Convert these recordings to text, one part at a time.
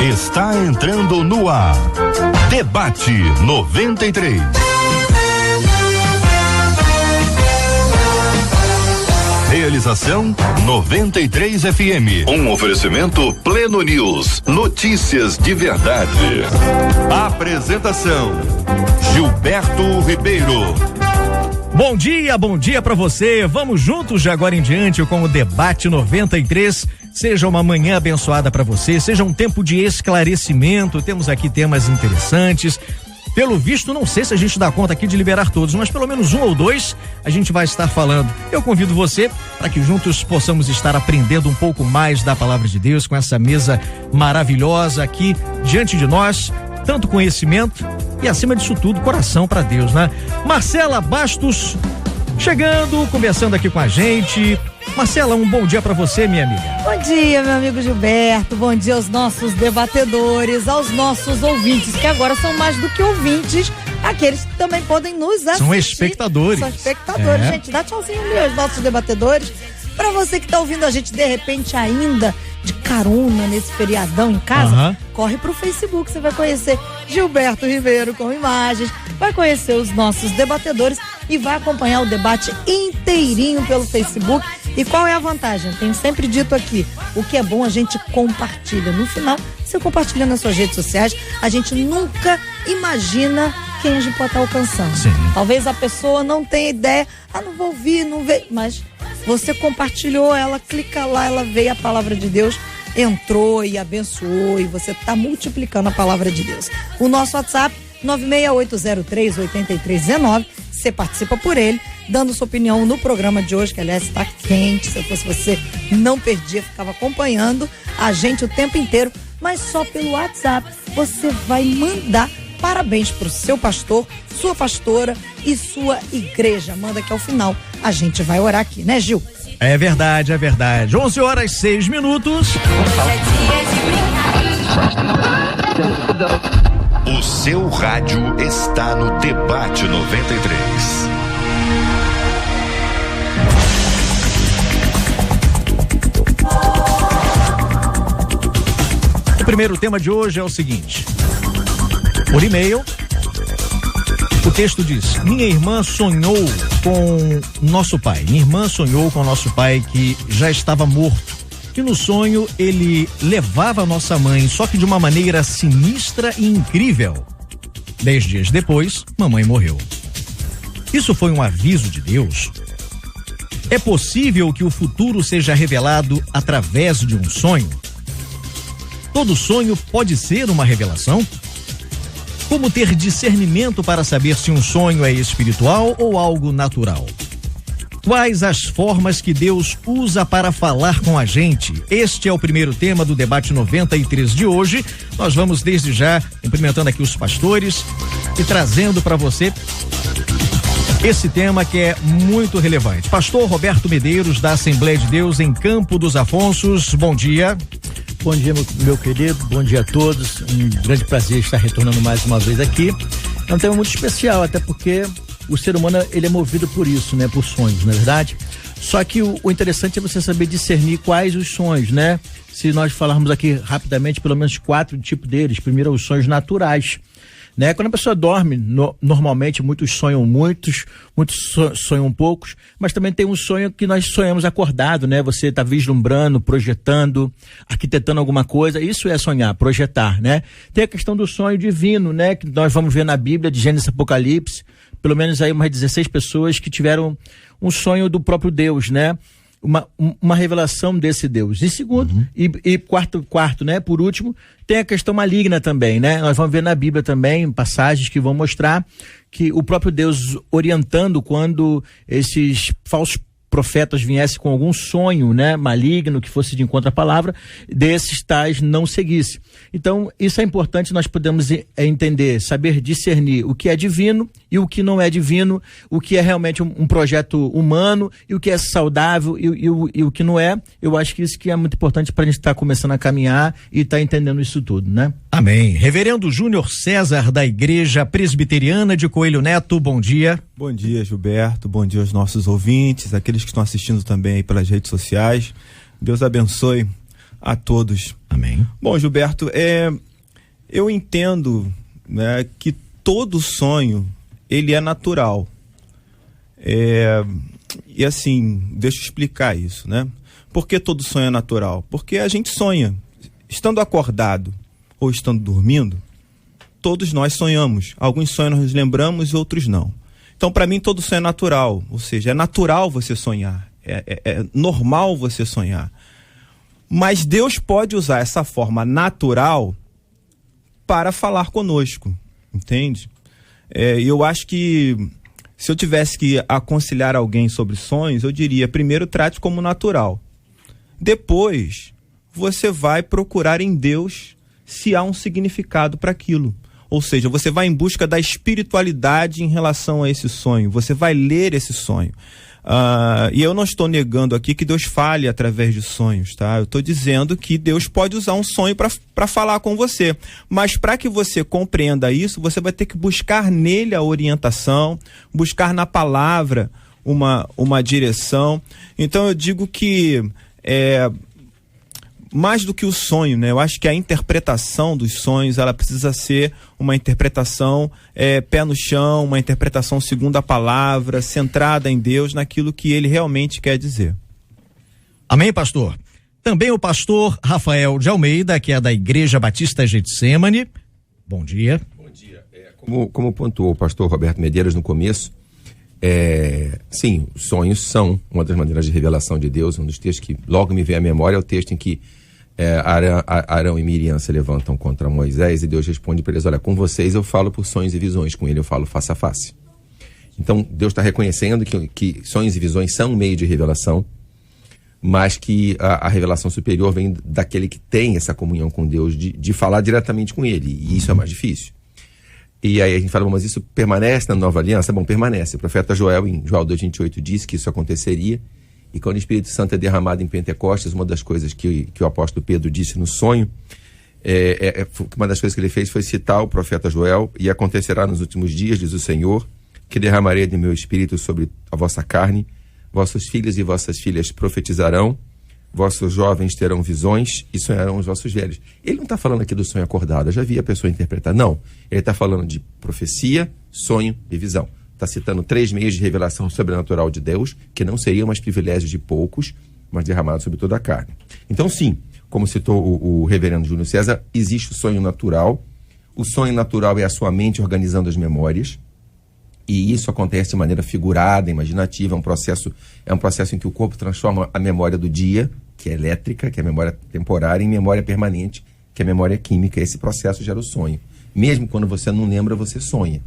Está entrando no ar. Debate 93. Realização 93 FM. Um oferecimento Pleno News. Notícias de verdade. Apresentação Gilberto Ribeiro. Bom dia para você. Vamos juntos de agora em diante com o Debate 93. Seja uma manhã abençoada para você, seja um tempo de esclarecimento. Temos aqui temas interessantes. Pelo visto, não sei se a gente dá conta aqui de liberar todos, mas pelo menos um ou dois a gente vai estar falando. Eu convido você para que juntos possamos estar aprendendo um pouco mais da palavra de Deus com essa mesa maravilhosa aqui diante de nós. Tanto conhecimento e, acima disso tudo, coração para Deus, né? Marcela Bastos chegando, conversando aqui com a gente. Marcela, um bom dia para você, minha amiga. Bom dia, meu amigo Gilberto. Bom dia aos nossos debatedores, aos nossos ouvintes, que agora são mais do que ouvintes, aqueles que também podem nos assistir. São espectadores. São espectadores, gente. Dá tchauzinho ali aos nossos debatedores. Para você que tá ouvindo a gente de repente ainda de carona nesse feriadão em casa, corre pro Facebook, você vai conhecer Gilberto Ribeiro com imagens, vai conhecer os nossos debatedores e vai acompanhar o debate inteirinho pelo Facebook. E qual é a vantagem? Tenho sempre dito aqui, o que é bom a gente compartilha. No final, você compartilha nas suas redes sociais, a gente nunca imagina quem a gente pode estar alcançando. Sim. Talvez a pessoa não tenha ideia, não vou ouvir, não vê, mas você compartilhou, ela clica lá, ela veio a palavra de Deus, entrou e abençoou, e você está multiplicando a palavra de Deus. O nosso WhatsApp, 96803-8319, você participa por ele, dando sua opinião no programa de hoje, que aliás está quente. Se eu fosse você, não perdia, ficava acompanhando a gente o tempo inteiro, mas só pelo WhatsApp você vai mandar parabéns para o seu pastor, sua pastora e sua igreja. Manda que ao final a gente vai orar aqui, né, Gil? É verdade, é verdade. 11h06. O seu rádio está no Debate 93. O primeiro tema de hoje é o seguinte. Por e-mail, o texto diz: minha irmã sonhou com nosso pai. Minha irmã sonhou com nosso pai que já estava morto. Que no sonho ele levava a nossa mãe, só que de uma maneira sinistra e incrível. 10 dias depois, mamãe morreu. Isso foi um aviso de Deus? É possível que o futuro seja revelado através de um sonho? Todo sonho pode ser uma revelação? Como ter discernimento para saber se um sonho é espiritual ou algo natural? Quais as formas que Deus usa para falar com a gente? Este é o primeiro tema do Debate 93 de hoje. Nós vamos desde já cumprimentando aqui os pastores e trazendo para você esse tema que é muito relevante. Pastor Roberto Medeiros, da Assembleia de Deus em Campo dos Afonsos, bom dia. Bom dia, meu querido, bom dia a todos. Um grande prazer estar retornando mais uma vez aqui. É um tema muito especial, até porque o ser humano ele é movido por isso, né? Por sonhos, não é verdade? Só que o interessante é você saber discernir quais os sonhos, né? Se nós falarmos aqui rapidamente, pelo menos 4 tipos deles. Primeiro, os sonhos naturais, né? Quando a pessoa dorme, normalmente muitos sonham sonham poucos, mas também tem um sonho que nós sonhamos acordado, né? Você está vislumbrando, projetando, arquitetando alguma coisa, isso é sonhar, projetar, né? Tem a questão do sonho divino, né? Que nós vamos ver na Bíblia, de Gênesis e Apocalipse, pelo menos aí umas 16 pessoas que tiveram um sonho do próprio Deus, né? Uma revelação desse Deus. E segundo, e quarto, né? Por último, tem a questão maligna também, né? Nós vamos ver na Bíblia também passagens que vão mostrar que o próprio Deus orientando quando esses falsos profetas viessem com algum sonho, né, maligno, que fosse de encontro à palavra, desses tais não seguisse. Então, isso é importante, nós podemos entender, saber discernir o que é divino e o que não é divino, o que é realmente um projeto humano e o que é saudável e o que não é. Eu acho que isso que é muito importante para a gente estar começando a caminhar e estar entendendo isso tudo, né? Amém. Reverendo Júnior César, da Igreja Presbiteriana de Coelho Neto, bom dia. Bom dia, Gilberto, bom dia aos nossos ouvintes, aqueles que estão assistindo também aí pelas redes sociais. Deus abençoe a todos Amém. Bom, Gilberto, eu entendo, né, que todo sonho, ele é natural. E assim, deixa eu explicar isso, né? Por que todo sonho é natural? Porque a gente sonha. Estando acordado ou estando dormindo, todos nós sonhamos. Alguns sonhos nós lembramos e outros não. Então, para mim, todo sonho é natural. Ou seja, é natural você sonhar. É normal você sonhar. Mas Deus pode usar essa forma natural para falar conosco. Entende? E eu acho que se eu tivesse que aconselhar alguém sobre sonhos, eu diria, primeiro, trate como natural. Depois, você vai procurar em Deus se há um significado para aquilo. Ou seja, você vai em busca da espiritualidade em relação a esse sonho. Você vai ler esse sonho. E eu não estou negando aqui que Deus fale através de sonhos, tá? Eu estou dizendo que Deus pode usar um sonho para falar com você. Mas para que você compreenda isso, você vai ter que buscar nele a orientação, buscar na palavra uma direção. Então eu digo que mais do que o sonho, né? Eu acho que a interpretação dos sonhos, ela precisa ser uma interpretação pé no chão, uma interpretação segundo a palavra, centrada em Deus, naquilo que ele realmente quer dizer. Amém, pastor? Também o pastor Rafael de Almeida, que é da Igreja Batista Getsemane. Bom dia. Bom dia. Como pontuou o pastor Roberto Medeiros no começo, sim, sonhos são uma das maneiras de revelação de Deus. Um dos textos que logo me vem à memória é o texto em que Arão e Miriam se levantam contra Moisés e Deus responde para eles: olha, com vocês eu falo por sonhos e visões, com ele eu falo face a face. Então Deus está reconhecendo que sonhos e visões são um meio de revelação, mas que a revelação superior vem daquele que tem essa comunhão com Deus, de falar diretamente com ele, e isso é mais difícil. E aí a gente fala, mas isso permanece na nova aliança? Bom, permanece. O profeta Joel, em Joel 2,28, disse que isso aconteceria. E quando o Espírito Santo é derramado em Pentecostes, uma das coisas que o apóstolo Pedro disse no sonho, uma das coisas que ele fez foi citar o profeta Joel: e acontecerá nos últimos dias, diz o Senhor, que derramarei de meu Espírito sobre a vossa carne, vossos filhos e vossas filhas profetizarão, vossos jovens terão visões e sonharão os vossos velhos. Ele não está falando aqui do sonho acordado, eu já vi a pessoa interpretar. Não, ele está falando de profecia, sonho e visão. Está citando 3 meios de revelação sobrenatural de Deus, que não seriam mais privilégios de poucos, mas derramados sobre toda a carne. Então, sim, como citou o reverendo Júnior César, existe o sonho natural. O sonho natural é a sua mente organizando as memórias, e isso acontece de maneira figurada, imaginativa. É um processo em que o corpo transforma a memória do dia, que é elétrica, que é a memória temporária, em memória permanente, que é a memória química. Esse processo gera o sonho. Mesmo quando você não lembra, você sonha.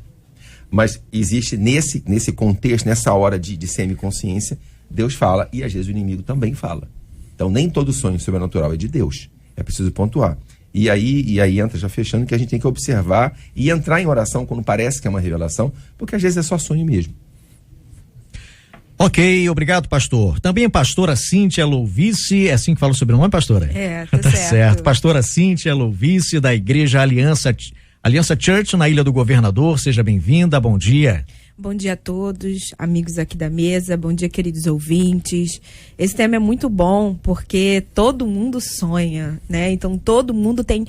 Mas existe nesse contexto, nessa hora de semiconsciência, Deus fala e às vezes o inimigo também fala. Então nem todo sonho sobrenatural é de Deus. É preciso pontuar. E aí entra, já fechando, que a gente tem que observar e entrar em oração quando parece que é uma revelação, porque às vezes é só sonho mesmo. Ok, obrigado, pastor. Também a pastora Cíntia Louvice, é assim que fala o sobrenome, pastora? Tá certo. Pastora Cíntia Louvice, da Igreja Aliança Church, na Ilha do Governador. Seja bem-vinda, bom dia. Bom dia a todos, amigos aqui da mesa, bom dia, queridos ouvintes. Esse tema é muito bom porque todo mundo sonha, né? Então todo mundo tem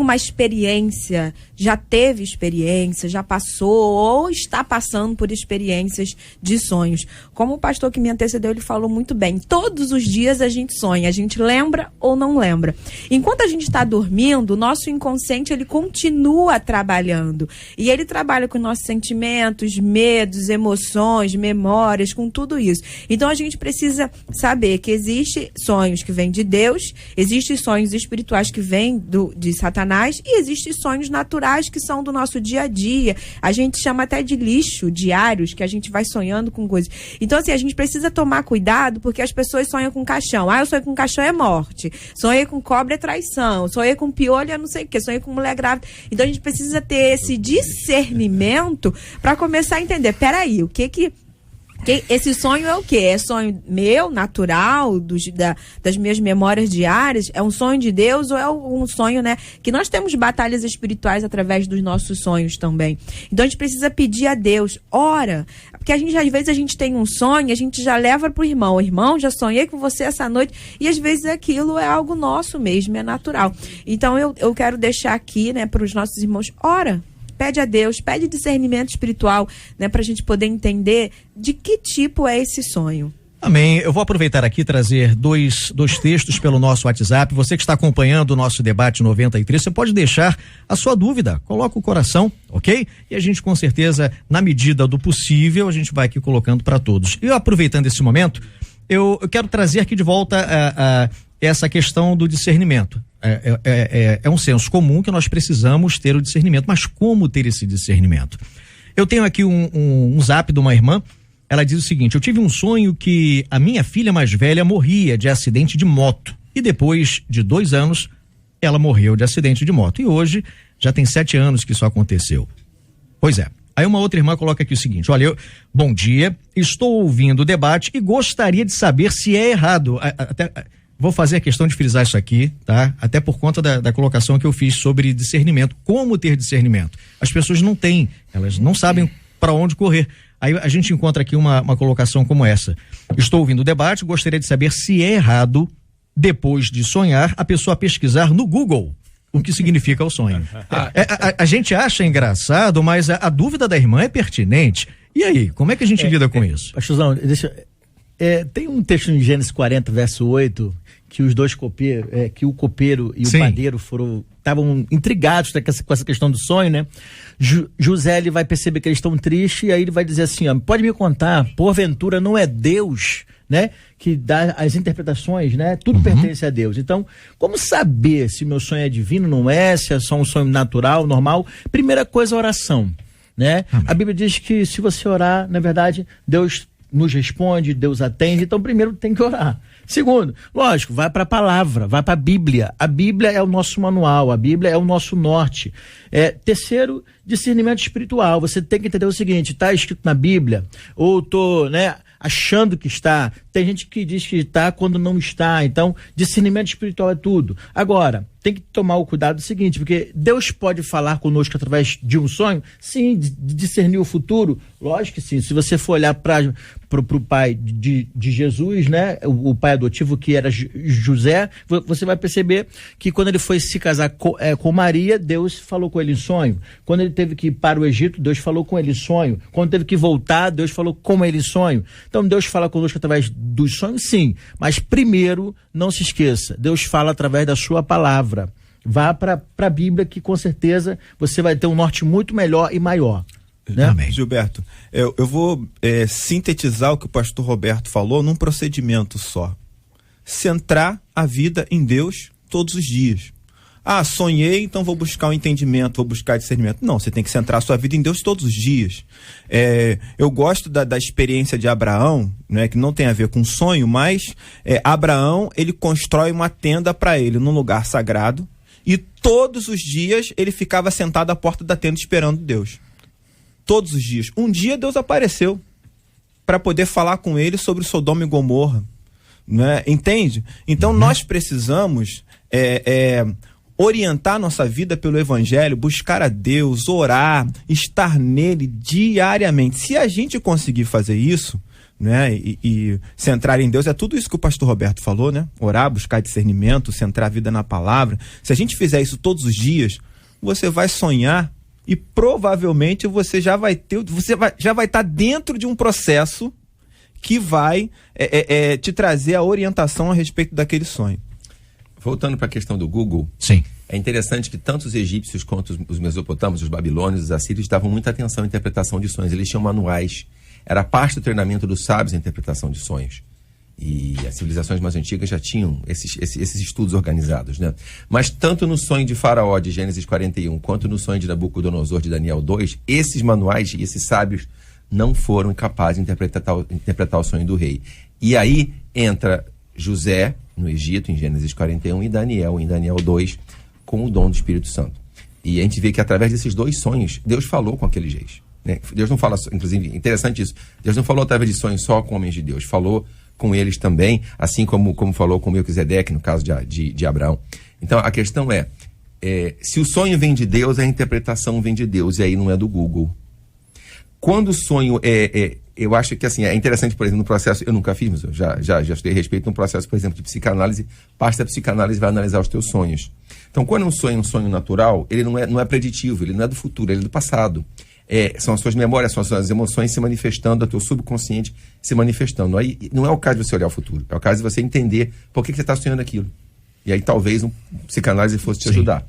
uma experiência, já teve experiência, já passou ou está passando por experiências de sonhos. Como o pastor que me antecedeu, ele falou muito bem, todos os dias a gente sonha, a gente lembra ou não lembra. Enquanto a gente está dormindo, o nosso inconsciente ele continua trabalhando e ele trabalha com nossos sentimentos, medos, emoções, memórias, com tudo isso. Então a gente precisa saber que existem sonhos que vêm de Deus, existem sonhos espirituais que vêm de Satanás e existem sonhos naturais que são do nosso dia a dia. A gente chama até de lixo diários, que a gente vai sonhando com coisas. Então assim, a gente precisa tomar cuidado porque as pessoas sonham com caixão. Eu sonho com caixão é morte. Sonhei com cobra é traição. Sonhei com piolho é não sei o que. Sonhei com mulher grávida. Então a gente precisa ter esse discernimento para começar a entender, peraí, Esse sonho é o quê? É sonho meu, natural, das minhas memórias diárias? É um sonho de Deus ou é um sonho, né? Que nós temos batalhas espirituais através dos nossos sonhos também. Então a gente precisa pedir a Deus, ora, porque às vezes a gente tem um sonho, a gente já leva pro irmão. Irmão, já sonhei com você essa noite. E às vezes aquilo é algo nosso mesmo, é natural. Então eu quero deixar aqui, né, para os nossos irmãos, ora, pede a Deus, pede discernimento espiritual, né, para a gente poder entender de que tipo é esse sonho. Amém. Eu vou aproveitar aqui e trazer dois textos pelo nosso WhatsApp. Você que está acompanhando o nosso debate 93, você pode deixar a sua dúvida, coloca o coração, ok? E a gente com certeza, na medida do possível, a gente vai aqui colocando para todos. E aproveitando esse momento, eu quero trazer aqui de volta essa questão do discernimento. É um senso comum que nós precisamos ter o discernimento, mas como ter esse discernimento? Eu tenho aqui um zap de uma irmã. Ela diz o seguinte: eu tive um sonho que a minha filha mais velha morria de acidente de moto e depois de 2 anos ela morreu de acidente de moto e hoje já tem 7 anos que isso aconteceu. Pois é. Aí uma outra irmã coloca aqui o seguinte: olha, bom dia, estou ouvindo o debate e gostaria de saber se é errado. Vou fazer a questão de frisar isso aqui, tá? Até por conta da colocação que eu fiz sobre discernimento. Como ter discernimento? As pessoas não têm, elas não sabem para onde correr. Aí a gente encontra aqui uma colocação como essa: estou ouvindo o debate, gostaria de saber se é errado, depois de sonhar, a pessoa pesquisar no Google o que significa o sonho. A gente acha engraçado, mas a dúvida da irmã é pertinente. E aí, como é que a gente lida com isso? Pastorzão, tem um texto em Gênesis 40, verso 8, que os dois copeiros, que o copeiro e o padeiro estavam intrigados com essa questão do sonho, né? José, ele vai perceber que eles estão tristes e aí ele vai dizer assim, ó, pode me contar, porventura não é Deus, né, que dá as interpretações, né? Tudo pertence a Deus. Então, como saber se meu sonho é divino, não é, se é só um sonho natural, normal? Primeira coisa, oração, né? A Bíblia diz que se você orar, na verdade, Deus nos responde, Deus atende, então primeiro tem que orar. Segundo, lógico, vai para a palavra, vai para a Bíblia. A Bíblia é o nosso manual, a Bíblia é o nosso norte. Terceiro, discernimento espiritual. Você tem que entender o seguinte: está escrito na Bíblia, ou estou, né, achando que está. Tem gente que diz que está quando não está. Então, discernimento espiritual é tudo. Agora, tem que tomar o cuidado do seguinte, porque Deus pode falar conosco através de um sonho, sim, de discernir o futuro, lógico que sim. Se você for olhar para o pai de Jesus, né, o pai adotivo que era José, você vai perceber que quando ele foi se casar com Maria, Deus falou com ele em sonho. Quando ele teve que ir para o Egito, Deus falou com ele em sonho. Quando teve que voltar, Deus falou com ele em sonho. Então Deus fala conosco através dos sonhos, sim, mas primeiro, não se esqueça, Deus fala através da sua palavra. Vá para a Bíblia, que com certeza você vai ter um norte muito melhor e maior. Né? Amém. Gilberto, eu vou sintetizar o que o pastor Roberto falou num procedimento só. Centrar a vida em Deus todos os dias. Sonhei, então vou buscar um entendimento, vou buscar discernimento. Não, você tem que centrar a sua vida em Deus todos os dias. Eu gosto da experiência de Abraão, né, que não tem a ver com sonho, mas Abraão, ele constrói uma tenda para ele num lugar sagrado e todos os dias ele ficava sentado à porta da tenda esperando Deus. Todos os dias. Um dia Deus apareceu para poder falar com ele sobre Sodoma e Gomorra. Né? Entende? Então nós precisamos orientar nossa vida pelo Evangelho, buscar a Deus, orar, estar nele diariamente. Se a gente conseguir fazer isso, né, e centrar em Deus, é tudo isso que o pastor Roberto falou, né? Orar, buscar discernimento, centrar a vida na palavra. Se a gente fizer isso todos os dias, você vai sonhar e provavelmente você já vai estar dentro de um processo que vai te trazer a orientação a respeito daquele sonho. Voltando para a questão do Google, sim, é interessante que tanto os egípcios quanto os mesopotâmios, os babilônios, os assírios davam muita atenção à interpretação de sonhos. Eles tinham manuais, era parte do treinamento dos sábios a interpretação de sonhos. E as civilizações mais antigas já tinham esses estudos organizados, né? Mas tanto no sonho de Faraó, de Gênesis 41, quanto no sonho de Nabucodonosor, de Daniel 2, esses manuais e esses sábios não foram capazes de interpretar o sonho do rei. E aí entra José, no Egito, em Gênesis 41, e Daniel, em Daniel 2, com o dom do Espírito Santo. E a gente vê que através desses dois sonhos, Deus falou com aqueles reis. né? Deus não fala, inclusive, interessante isso, Deus não falou através de sonhos só com homens de Deus, falou com eles também, assim como falou com Melquisedeque, no caso de Abraão. Então, a questão se o sonho vem de Deus, a interpretação vem de Deus, e aí não é do Google. Quando o sonho eu acho que assim, é interessante, por exemplo, no processo, eu nunca fiz, mas eu já estudei a respeito, no processo, por exemplo, de psicanálise, parte da psicanálise vai analisar os teus sonhos. Então, quando um sonho natural, ele não é preditivo, ele não é do futuro, ele é do passado. São as suas memórias, são as suas emoções se manifestando, o teu subconsciente se manifestando. Aí não é o caso de você olhar o futuro, é o caso de você entender por que você está sonhando aquilo. E aí talvez um psicanálise fosse te ajudar.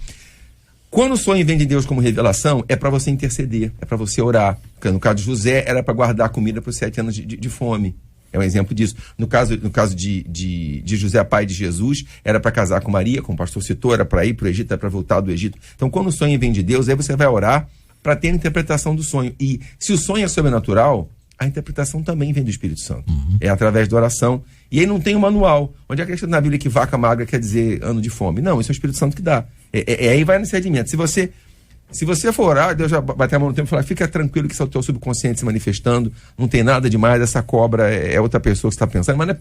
Quando o sonho vem de Deus como revelação, é para você interceder, é para você orar. Porque no caso de José, era para guardar comida para os 7 anos de fome. É um exemplo disso. No caso de José, pai de Jesus, era para casar com Maria, como o pastor citou, era para ir para o Egito, era para voltar do Egito. Então, quando o sonho vem de Deus, aí você vai orar para ter a interpretação do sonho. E se o sonho é sobrenatural, a interpretação também vem do Espírito Santo. É através da oração. E aí não tem um manual. Onde é que está na Bíblia que vaca magra quer dizer ano de fome? Não, isso é o Espírito Santo que dá. Aí vai nesse segmento. Se você for orar, Deus já bater a mão no tempo e falar, fica tranquilo que isso é o teu subconsciente se manifestando, não tem nada demais, essa cobra é outra pessoa que você está pensando, mas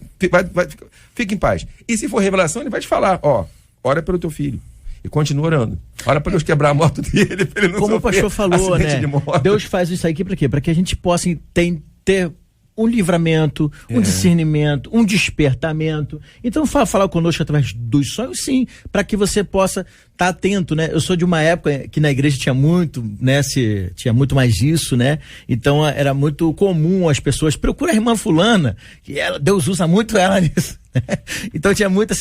fica em paz. E se for revelação, ele vai te falar, ora pelo teu filho. E continua orando. Ora para Deus quebrar a moto dele, para ele não como o pastor falou, né? Deus faz isso aqui para quê? Para que a gente possa ter um livramento, um discernimento, um despertamento. Então, falar conosco através dos sonhos, sim, para que você possa estar atento, né? Eu sou de uma época que na igreja tinha muito, né? Tinha muito mais disso, né? Então, era muito comum as pessoas, procura a irmã fulana, que Deus usa muito ela nisso. Então tinha muito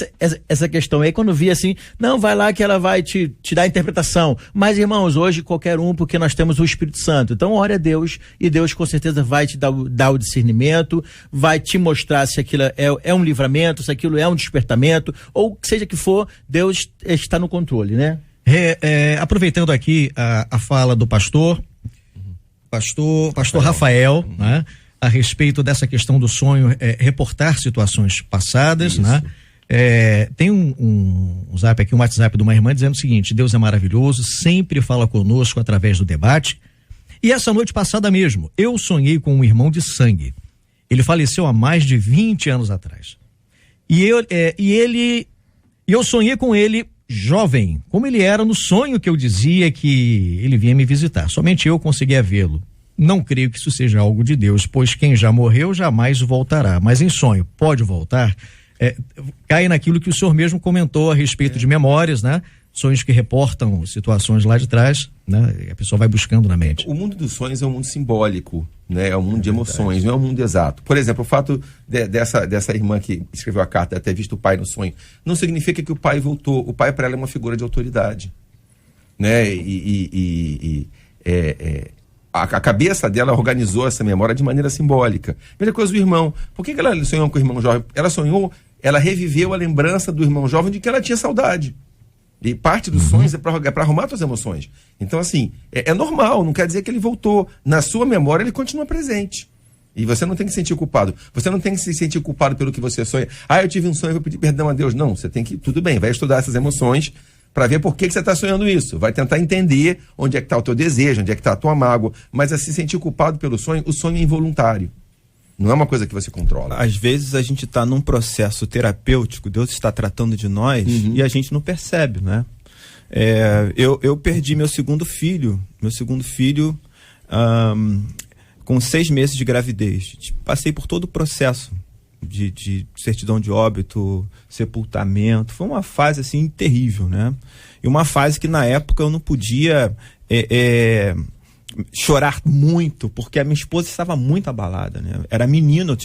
essa questão aí, quando via assim, não, vai lá que ela vai te dar a interpretação, mas irmãos, hoje qualquer um, porque nós temos o Espírito Santo, então ore a Deus, e Deus com certeza vai te dar o discernimento, vai te mostrar se aquilo é um livramento, se aquilo é um despertamento, ou seja que for, Deus está no controle, né? Aproveitando aqui a fala do pastor Rafael, né? A respeito dessa questão do sonho, reportar situações passadas, né? Tem um zap aqui, um WhatsApp de uma irmã dizendo o seguinte: Deus é maravilhoso, sempre fala conosco através do debate. E essa noite passada mesmo, eu sonhei com um irmão de sangue. Ele faleceu há mais de 20 anos atrás. E eu sonhei com ele jovem, como ele era no sonho que eu dizia que ele vinha me visitar. Somente eu conseguia vê-lo. Não creio que isso seja algo de Deus, pois quem já morreu jamais voltará. Mas em sonho, pode voltar? Cai naquilo que o senhor mesmo comentou a respeito de memórias, né? Sonhos que reportam situações lá de trás, né? E a pessoa vai buscando na mente. O mundo dos sonhos é um mundo simbólico, né? É um mundo de emoções, não é um mundo exato. Por exemplo, o fato dessa irmã que escreveu a carta ter visto o pai no sonho, não significa que o pai voltou. O pai para ela é uma figura de autoridade, né? A cabeça dela organizou essa memória de maneira simbólica. Mesma coisa do irmão. Por que ela sonhou com o irmão jovem? Ela reviveu a lembrança do irmão jovem de que ela tinha saudade. E parte dos sonhos é para arrumar suas emoções. Então, assim, é normal, não quer dizer que ele voltou. Na sua memória, ele continua presente. E você não tem que se sentir culpado. Você não tem que se sentir culpado pelo que você sonha. Eu tive um sonho, eu vou pedir perdão a Deus. Não, você tem que, tudo bem, vai estudar essas emoções para ver por que você está sonhando isso. Vai tentar entender onde é que está o teu desejo, onde é que está a tua mágoa. Mas a se sentir culpado pelo sonho, o sonho é involuntário. Não é uma coisa que você controla. Às vezes a gente está num processo terapêutico, Deus está tratando de nós e a gente não percebe, né? Eu perdi meu segundo filho com 6 meses de gravidez. Passei por todo o processo de certidão de óbito, sepultamento. Foi uma fase assim terrível, né? E uma fase que na época eu não podia chorar muito, porque a minha esposa estava muito abalada, né? Era menino,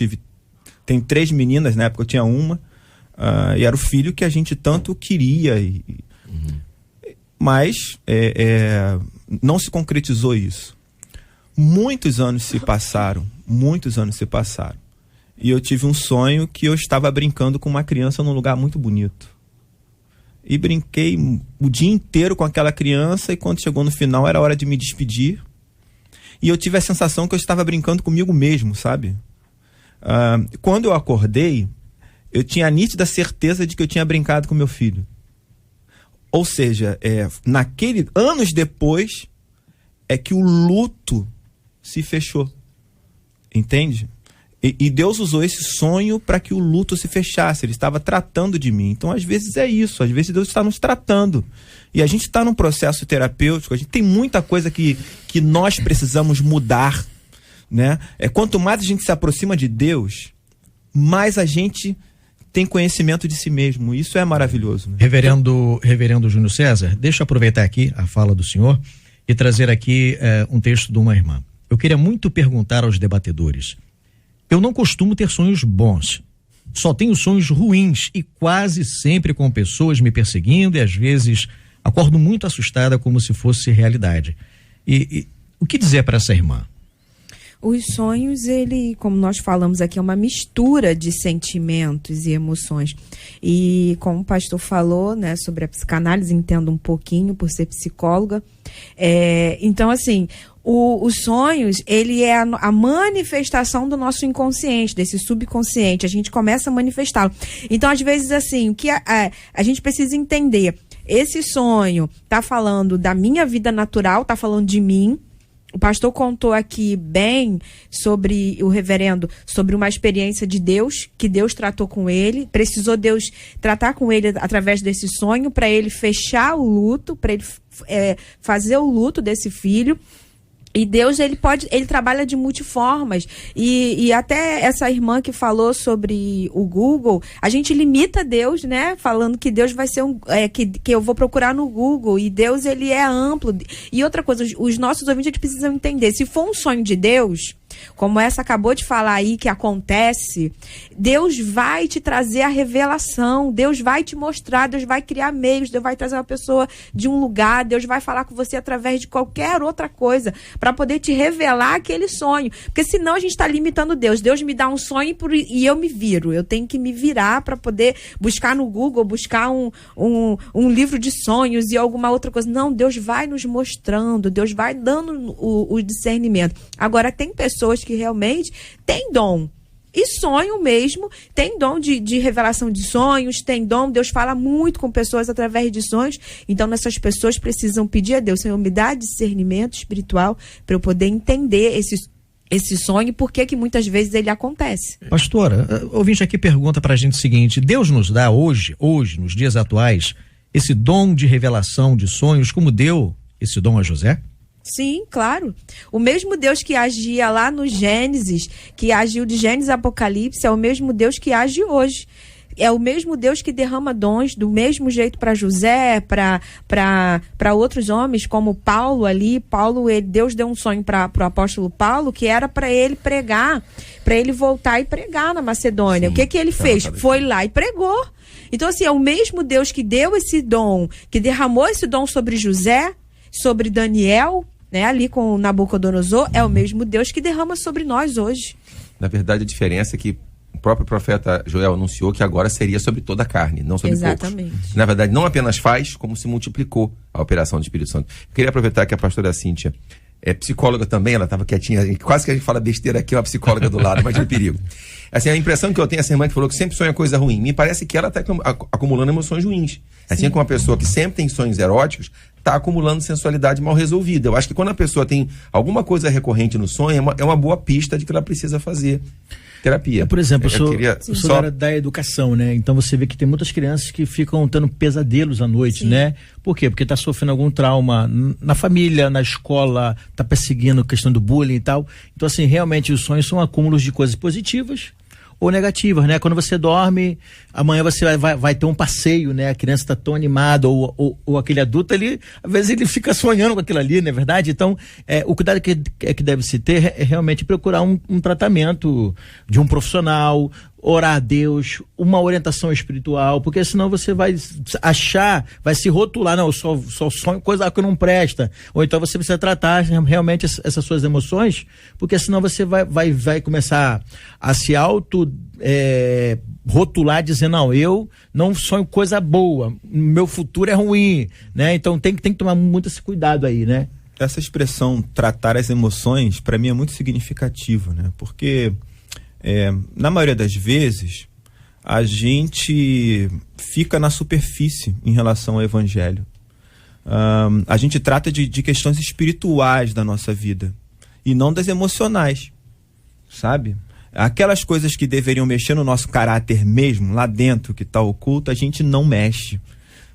tenho 3 meninas, na época eu tinha uma, e era o filho que a gente tanto queria. Mas não se concretizou isso. Muitos anos se passaram. E eu tive um sonho que eu estava brincando com uma criança num lugar muito bonito. E brinquei o dia inteiro com aquela criança, e quando chegou no final era hora de me despedir. E eu tive a sensação que eu estava brincando comigo mesmo, sabe? Quando eu acordei, eu tinha a nítida certeza de que eu tinha brincado com meu filho. Ou seja, anos depois, é que o luto se fechou. Entende? E Deus usou esse sonho para que o luto se fechasse. Ele estava tratando de mim. Então, às vezes é isso. Às vezes Deus está nos tratando. E a gente está num processo terapêutico. A gente tem muita coisa que nós precisamos mudar, né? Quanto mais a gente se aproxima de Deus, mais a gente tem conhecimento de si mesmo. Isso é maravilhoso, né? Reverendo Júnior César, deixa eu aproveitar aqui a fala do senhor e trazer aqui um texto de uma irmã. Eu queria muito perguntar aos debatedores. Eu não costumo ter sonhos bons. Só tenho sonhos ruins e quase sempre com pessoas me perseguindo e às vezes acordo muito assustada como se fosse realidade. E o que dizer para essa irmã? Os sonhos, como nós falamos aqui, é uma mistura de sentimentos e emoções. E como o pastor falou, né, sobre a psicanálise, entendo um pouquinho por ser psicóloga. Então, assim, os sonhos, ele é a manifestação do nosso inconsciente, desse subconsciente. A gente começa a manifestá-lo. Então, às vezes, assim, o que a gente precisa entender, esse sonho está falando da minha vida natural, está falando de mim. O pastor contou aqui bem sobre o reverendo, sobre uma experiência de Deus, que Deus tratou com ele, precisou Deus tratar com ele através desse sonho para ele fechar o luto, para ele fazer o luto desse filho. E Deus, ele trabalha de multiformas. E até essa irmã que falou sobre o Google, a gente limita Deus, né? Falando que Deus vai ser que eu vou procurar no Google. E Deus, ele é amplo. E outra coisa, os nossos ouvintes, eles precisam entender. Se for um sonho de Deus, como essa acabou de falar aí, que acontece, Deus vai te trazer a revelação, Deus vai te mostrar, Deus vai criar meios, Deus vai trazer uma pessoa de um lugar, Deus vai falar com você através de qualquer outra coisa, para poder te revelar aquele sonho, porque senão a gente está limitando Deus. Deus me dá um sonho e eu me viro, eu tenho que me virar para poder buscar no Google, buscar um livro de sonhos e alguma outra coisa. Não, Deus vai nos mostrando, Deus vai dando o discernimento. Agora, tem pessoas que realmente têm dom e sonham mesmo, tem dom de revelação de sonhos, tem dom, Deus fala muito com pessoas através de sonhos. Então essas pessoas precisam pedir a Deus, Senhor, me dá discernimento espiritual para eu poder entender esse sonho e por que muitas vezes ele acontece. Pastora, o ouvinte aqui pergunta pra gente o seguinte: Deus nos dá hoje, nos dias atuais, esse dom de revelação de sonhos, como deu esse dom a José? Sim, claro. O mesmo Deus que agia lá no Gênesis, que agiu de Gênesis a Apocalipse, é o mesmo Deus que age hoje. É o mesmo Deus que derrama dons do mesmo jeito para José, para outros homens, como Paulo ali. Deus deu um sonho para o apóstolo Paulo, que era para ele pregar, para ele voltar e pregar na Macedônia. Sim, o que ele fez? Foi lá e pregou. Então, assim, é o mesmo Deus que deu esse dom, que derramou esse dom sobre José, sobre Daniel, né, ali com Nabucodonosor, é o mesmo Deus que derrama sobre nós hoje. Na verdade, a diferença é que o próprio profeta Joel anunciou que agora seria sobre toda a carne, não sobre Exatamente. Poucos. Na verdade, não apenas faz, como se multiplicou a operação do Espírito Santo. Eu queria aproveitar que a pastora Cíntia é psicóloga também, ela estava quietinha, quase que a gente fala besteira aqui, uma psicóloga do lado, mas de perigo. Assim, a impressão que eu tenho, essa irmã que falou que sempre sonha coisa ruim, me parece que ela está acumulando emoções ruins. Assim como uma pessoa que sempre tem sonhos eróticos, está acumulando sensualidade mal resolvida. Eu acho que quando a pessoa tem alguma coisa recorrente no sonho, é uma boa pista de que ela precisa fazer terapia. Por exemplo, eu sou da área da educação, né? Então você vê que tem muitas crianças que ficam tendo pesadelos à noite, Sim. né? Por quê? Porque está sofrendo algum trauma na família, na escola, está perseguindo a questão do bullying e tal. Então, assim, realmente os sonhos são acúmulos de coisas positivas ou negativas, né? Quando você dorme, amanhã você vai ter um passeio, né? A criança está tão animada, ou aquele adulto, às vezes ele fica sonhando com aquilo ali, não é verdade? Então, o cuidado que deve se ter é realmente procurar um tratamento de um profissional, orar a Deus, uma orientação espiritual, porque senão você vai se rotular, não, eu só sonho coisa que não presta, ou então você precisa tratar realmente essas suas emoções, porque senão você vai começar a se rotular, dizendo, não, eu não sonho coisa boa, meu futuro é ruim, né? Então tem que tomar muito esse cuidado aí, né? Essa expressão, tratar as emoções, para mim é muito significativa, né? Porque na maioria das vezes a gente fica na superfície em relação ao evangelho. A gente trata de questões espirituais da nossa vida e não das emocionais, sabe? Aquelas coisas que deveriam mexer no nosso caráter mesmo, lá dentro, que está oculto, a gente não mexe,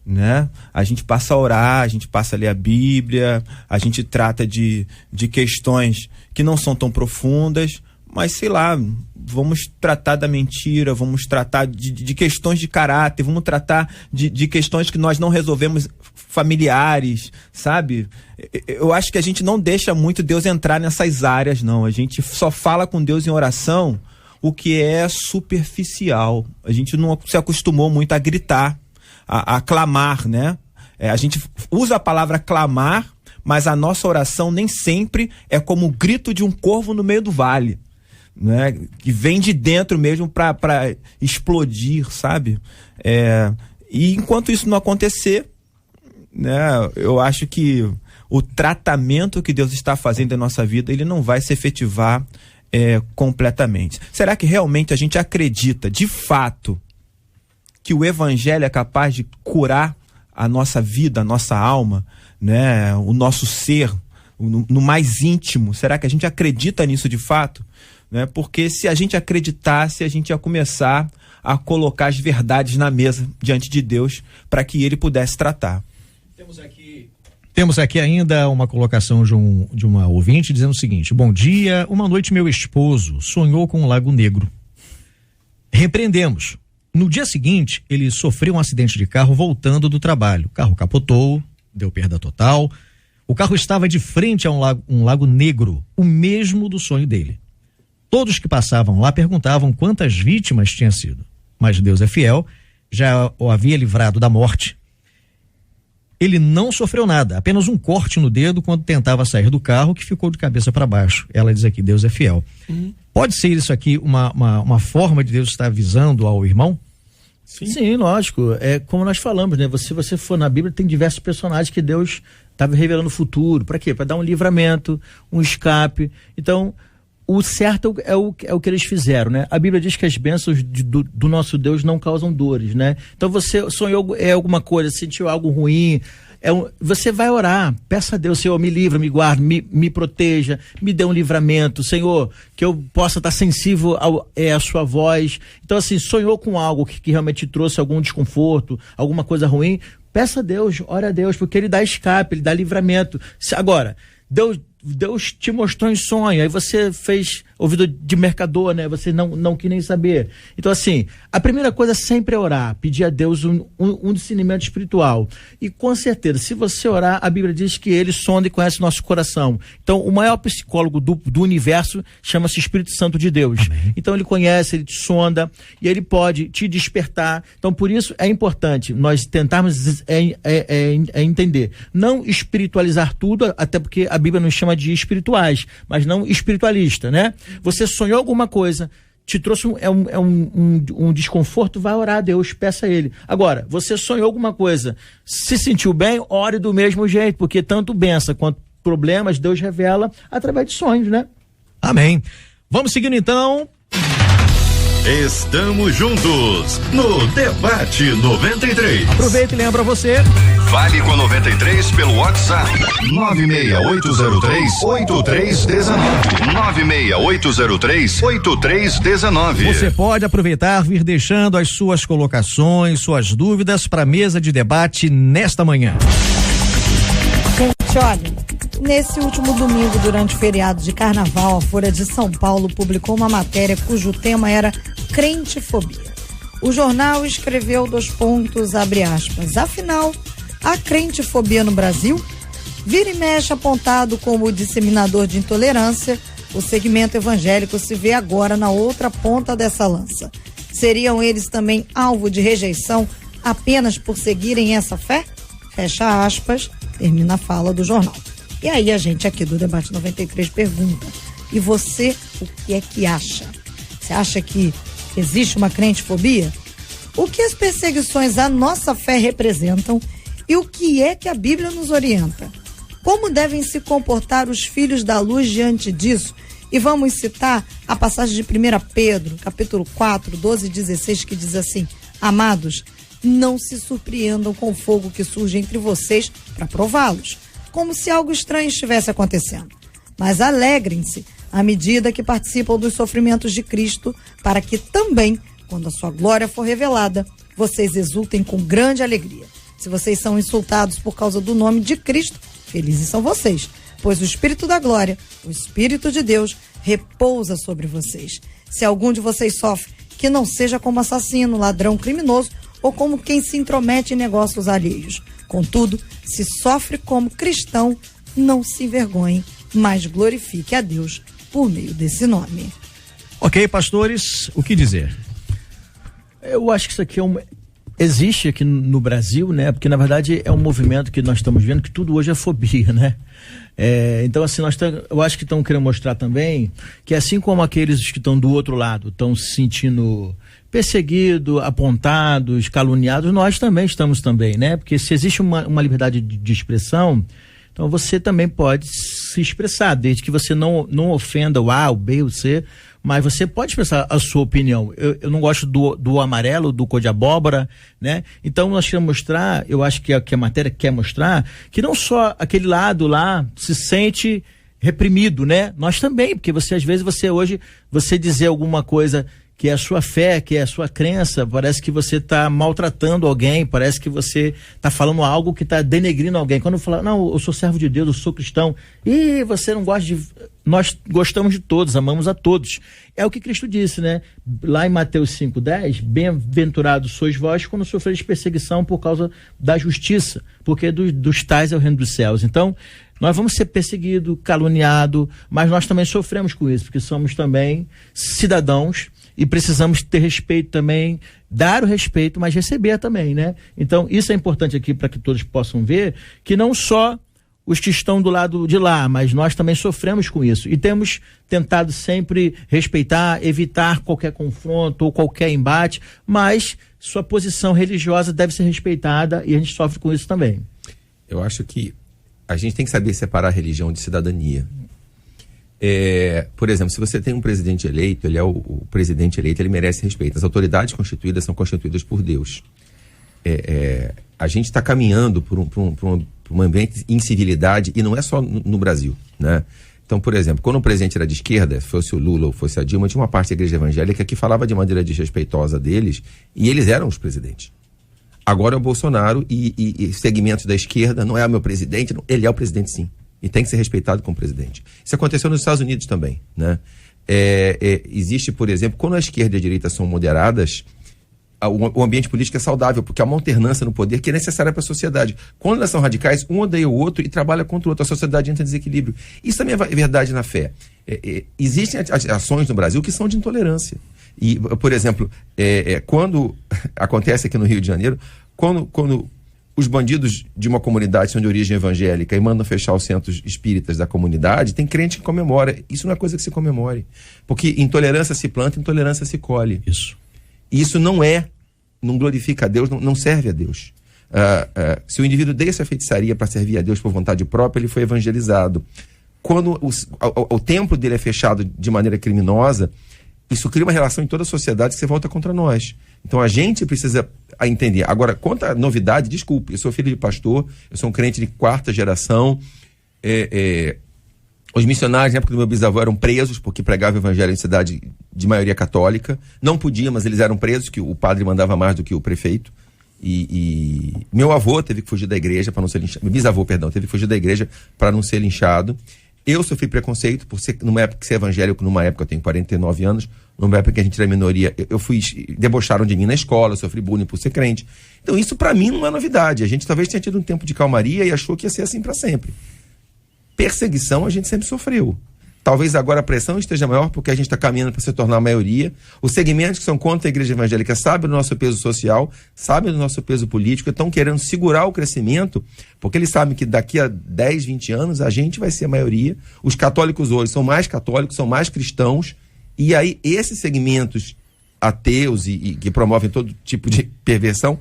né? A gente passa a orar, a gente passa a ler a Bíblia, a gente trata de questões que não são tão profundas, mas sei lá, vamos tratar da mentira, vamos tratar de questões de caráter, vamos tratar de questões que nós não resolvemos, familiares, sabe? Eu acho que a gente não deixa muito Deus entrar nessas áreas, não. A gente só fala com Deus em oração o que é superficial. A gente não se acostumou muito a gritar, a clamar, né? A gente usa a palavra clamar, mas a nossa oração nem sempre é como o grito de um corvo no meio do vale, né? Que vem de dentro mesmo para explodir, sabe? E enquanto isso não acontecer, né, eu acho que o tratamento que Deus está fazendo em nossa vida, ele não vai se efetivar completamente. Será que realmente a gente acredita, de fato, que o evangelho é capaz de curar a nossa vida, a nossa alma, né, o nosso ser, no mais íntimo? Será que a gente acredita nisso de fato? Né? Porque se a gente acreditasse, a gente ia começar a colocar as verdades na mesa diante de Deus para que ele pudesse tratar. Temos aqui ainda uma colocação de uma ouvinte dizendo o seguinte: bom dia, uma noite meu esposo sonhou com um lago negro. Repreendemos. No dia seguinte, ele sofreu um acidente de carro voltando do trabalho. O carro capotou, deu perda total. O carro estava de frente a um lago negro, o mesmo do sonho dele. Todos que passavam lá perguntavam quantas vítimas tinha sido. Mas Deus é fiel, já o havia livrado da morte. Ele não sofreu nada, apenas um corte no dedo quando tentava sair do carro, que ficou de cabeça para baixo. Ela diz aqui, Deus é fiel. Pode ser isso aqui uma forma de Deus estar avisando ao irmão? Sim, lógico. É como nós falamos, né? Se você for na Bíblia, tem diversos personagens que Deus estava revelando o futuro. Para quê? Para dar um livramento, um escape. Então, o certo é o que eles fizeram, né? A Bíblia diz que as bênçãos do nosso Deus não causam dores, né? Então você sonhou alguma coisa, sentiu algo ruim, você vai orar, peça a Deus, Senhor, me livra, me guarda, me proteja, me dê um livramento, Senhor, que eu possa estar sensível à sua voz. Então assim, sonhou com algo que realmente trouxe algum desconforto, alguma coisa ruim, peça a Deus, ora a Deus, porque ele dá escape, ele dá livramento. Agora, Deus te mostrou em sonho, aí você fez ouvido de mercador, né? Você não quis nem saber. Então, assim, a primeira coisa sempre é orar, pedir a Deus um discernimento espiritual. E com certeza, se você orar, a Bíblia diz que ele sonda e conhece o nosso coração. Então, o maior psicólogo do universo chama-se Espírito Santo de Deus. Amém. Então, ele conhece, ele te sonda e ele pode te despertar. Então, por isso é importante nós tentarmos entender, não espiritualizar tudo, até porque a Bíblia nos chama de espirituais, mas não espiritualista, né? Você sonhou alguma coisa, te trouxe um desconforto, vai orar a Deus, peça a ele. Agora, você sonhou alguma coisa, se sentiu bem, ore do mesmo jeito, porque tanto bênção quanto problemas Deus revela através de sonhos, né? Amém. Vamos seguindo então. Estamos juntos no Debate 93. Aproveita e lembra você. Fale com a 93 pelo WhatsApp 96803-8319. 96803-8319. Você pode aproveitar, vir deixando as suas colocações, suas dúvidas para a mesa de debate nesta manhã. Gente, olha, nesse último domingo, durante o feriado de carnaval, a Folha de São Paulo publicou uma matéria cujo tema era crentefobia. O jornal escreveu : abre aspas, afinal, a crentefobia no Brasil? Vira e mexe apontado como disseminador de intolerância, o segmento evangélico se vê agora na outra ponta dessa lança. Seriam eles também alvo de rejeição apenas por seguirem essa fé? Fecha aspas, termina a fala do jornal. E aí a gente aqui do Debate 93 pergunta, e você o que é que acha? Você acha que existe uma crentefobia? O que as perseguições à nossa fé representam e o que é que a Bíblia nos orienta? Como devem se comportar os filhos da luz diante disso? E vamos citar a passagem de 1 Pedro, capítulo 4, 12 e 16, que diz assim: amados, não se surpreendam com o fogo que surge entre vocês para prová-los, como se algo estranho estivesse acontecendo. mas alegrem-se à medida que participam dos sofrimentos de Cristo, para que também, quando a sua glória for revelada, vocês exultem com grande alegria. Se vocês são insultados por causa do nome de Cristo, felizes são vocês, pois o Espírito da glória, o Espírito de Deus, repousa sobre vocês. Se algum de vocês sofre, que não seja como assassino, ladrão, criminoso ou como quem se intromete em negócios alheios. Contudo, se sofre como cristão, não se envergonhe, mas glorifique a Deus por meio desse nome. Ok, pastores, o que dizer? Eu acho que isso aqui existe aqui no Brasil, né? Porque na verdade é um movimento que nós estamos vendo que tudo hoje é fobia, né? Então assim, eu acho que estão querendo mostrar também que assim como aqueles que estão do outro lado estão se sentindo perseguidos, apontados, caluniados, nós também estamos também, né? Porque se existe uma liberdade de expressão, então você também pode se expressar, desde que você não ofenda o A, o B, o C, mas você pode expressar a sua opinião. Eu não gosto do amarelo, do cor de abóbora, né? Então nós queremos mostrar, eu acho que a matéria quer mostrar, que não só aquele lado lá se sente reprimido, né? Nós também, porque às vezes você dizer alguma coisa que é a sua fé, que é a sua crença, parece que você está maltratando alguém, parece que você está falando algo que está denegrindo alguém. Quando fala, não, eu sou servo de Deus, eu sou cristão, e você não gosta de... Nós gostamos de todos, amamos a todos. É o que Cristo disse, né? Lá em Mateus 5,10, bem-aventurados sois vós quando sofreis perseguição por causa da justiça, porque dos tais é o reino dos céus. Então, nós vamos ser perseguidos, caluniados, mas nós também sofremos com isso, porque somos também cidadãos e precisamos ter respeito também, dar o respeito, mas receber também, né? Então, isso é importante aqui para que todos possam ver que não só os que estão do lado de lá, mas nós também sofremos com isso e temos tentado sempre respeitar, evitar qualquer confronto ou qualquer embate, mas sua posição religiosa deve ser respeitada e a gente sofre com isso também. Eu acho que a gente tem que saber separar religião de cidadania. Por exemplo, se você tem um presidente eleito, ele é o presidente eleito, ele merece respeito. As autoridades constituídas são constituídas por Deus. A gente está caminhando por um ambiente de incivilidade, e não é só no Brasil, né? Então, por exemplo, quando o presidente era de esquerda, fosse o Lula ou fosse a Dilma, tinha uma parte da igreja evangélica que falava de maneira desrespeitosa deles, e eles eram os presidentes. Agora é o Bolsonaro e segmentos da esquerda, não é o meu presidente, não, ele é o presidente sim, e tem que ser respeitado como presidente. Isso aconteceu nos Estados Unidos também, né? Existe, por exemplo, quando a esquerda e a direita são moderadas, o ambiente político é saudável, porque há uma alternância no poder que é necessária para a sociedade. Quando elas são radicais, um odeia o outro e trabalha contra o outro. A sociedade entra em desequilíbrio. Isso também é verdade na fé. Existem ações no Brasil que são de intolerância. E, por exemplo, quando acontece aqui no Rio de Janeiro, quando os bandidos de uma comunidade são de origem evangélica e mandam fechar os centros espíritas da comunidade, tem crente que comemora. Isso não é coisa que se comemore. Porque intolerância se planta, intolerância se colhe. Isso. E isso não glorifica a Deus, não serve a Deus. Se o indivíduo deixa a feitiçaria para servir a Deus por vontade própria, ele foi evangelizado. Quando o templo dele é fechado de maneira criminosa, isso cria uma relação em toda a sociedade que se volta contra nós. Então a gente precisa entender. Agora, quanto à novidade, desculpe, eu sou filho de pastor, eu sou um crente de 4ª geração. Os missionários, na época do meu bisavô, eram presos porque pregavam o evangelho em cidade de maioria católica. Não podia, mas eles eram presos, que o padre mandava mais do que o prefeito. E meu avô teve que fugir da igreja para não ser linchado. Meu bisavô, perdão, teve que fugir da igreja para não ser linchado. Eu sofri preconceito por ser, numa época, ser evangélico, numa época, eu tenho 49 anos, numa época que a gente era minoria, debocharam de mim na escola, eu sofri bullying por ser crente. Então isso para mim não é novidade. A gente talvez tenha tido um tempo de calmaria e achou que ia ser assim para sempre. Perseguição a gente sempre sofreu. Talvez agora a pressão esteja maior porque a gente está caminhando para se tornar a maioria. Os segmentos que são contra a igreja evangélica sabem do nosso peso social, sabem do nosso peso político, estão querendo segurar o crescimento, porque eles sabem que daqui a 10, 20 anos a gente vai ser a maioria. Os católicos hoje são mais católicos, são mais cristãos, e aí esses segmentos ateus e que promovem todo tipo de perversão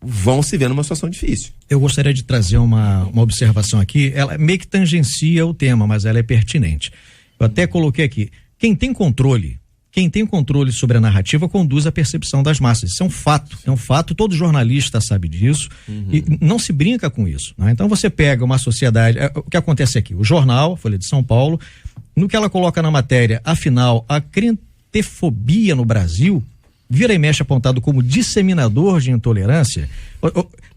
vão se ver numa situação difícil. Eu gostaria de trazer uma observação aqui, ela meio que tangencia o tema, mas ela é pertinente. Eu até coloquei aqui, quem tem controle quem tem controle sobre a narrativa conduz a percepção das massas. Isso é um fato, todo jornalista sabe disso, e não se brinca com isso, né? Então você pega uma sociedade, o que acontece aqui, o jornal, Folha de São Paulo, no que ela coloca na matéria, afinal, a crentefobia no Brasil, vira e mexe apontado como disseminador de intolerância,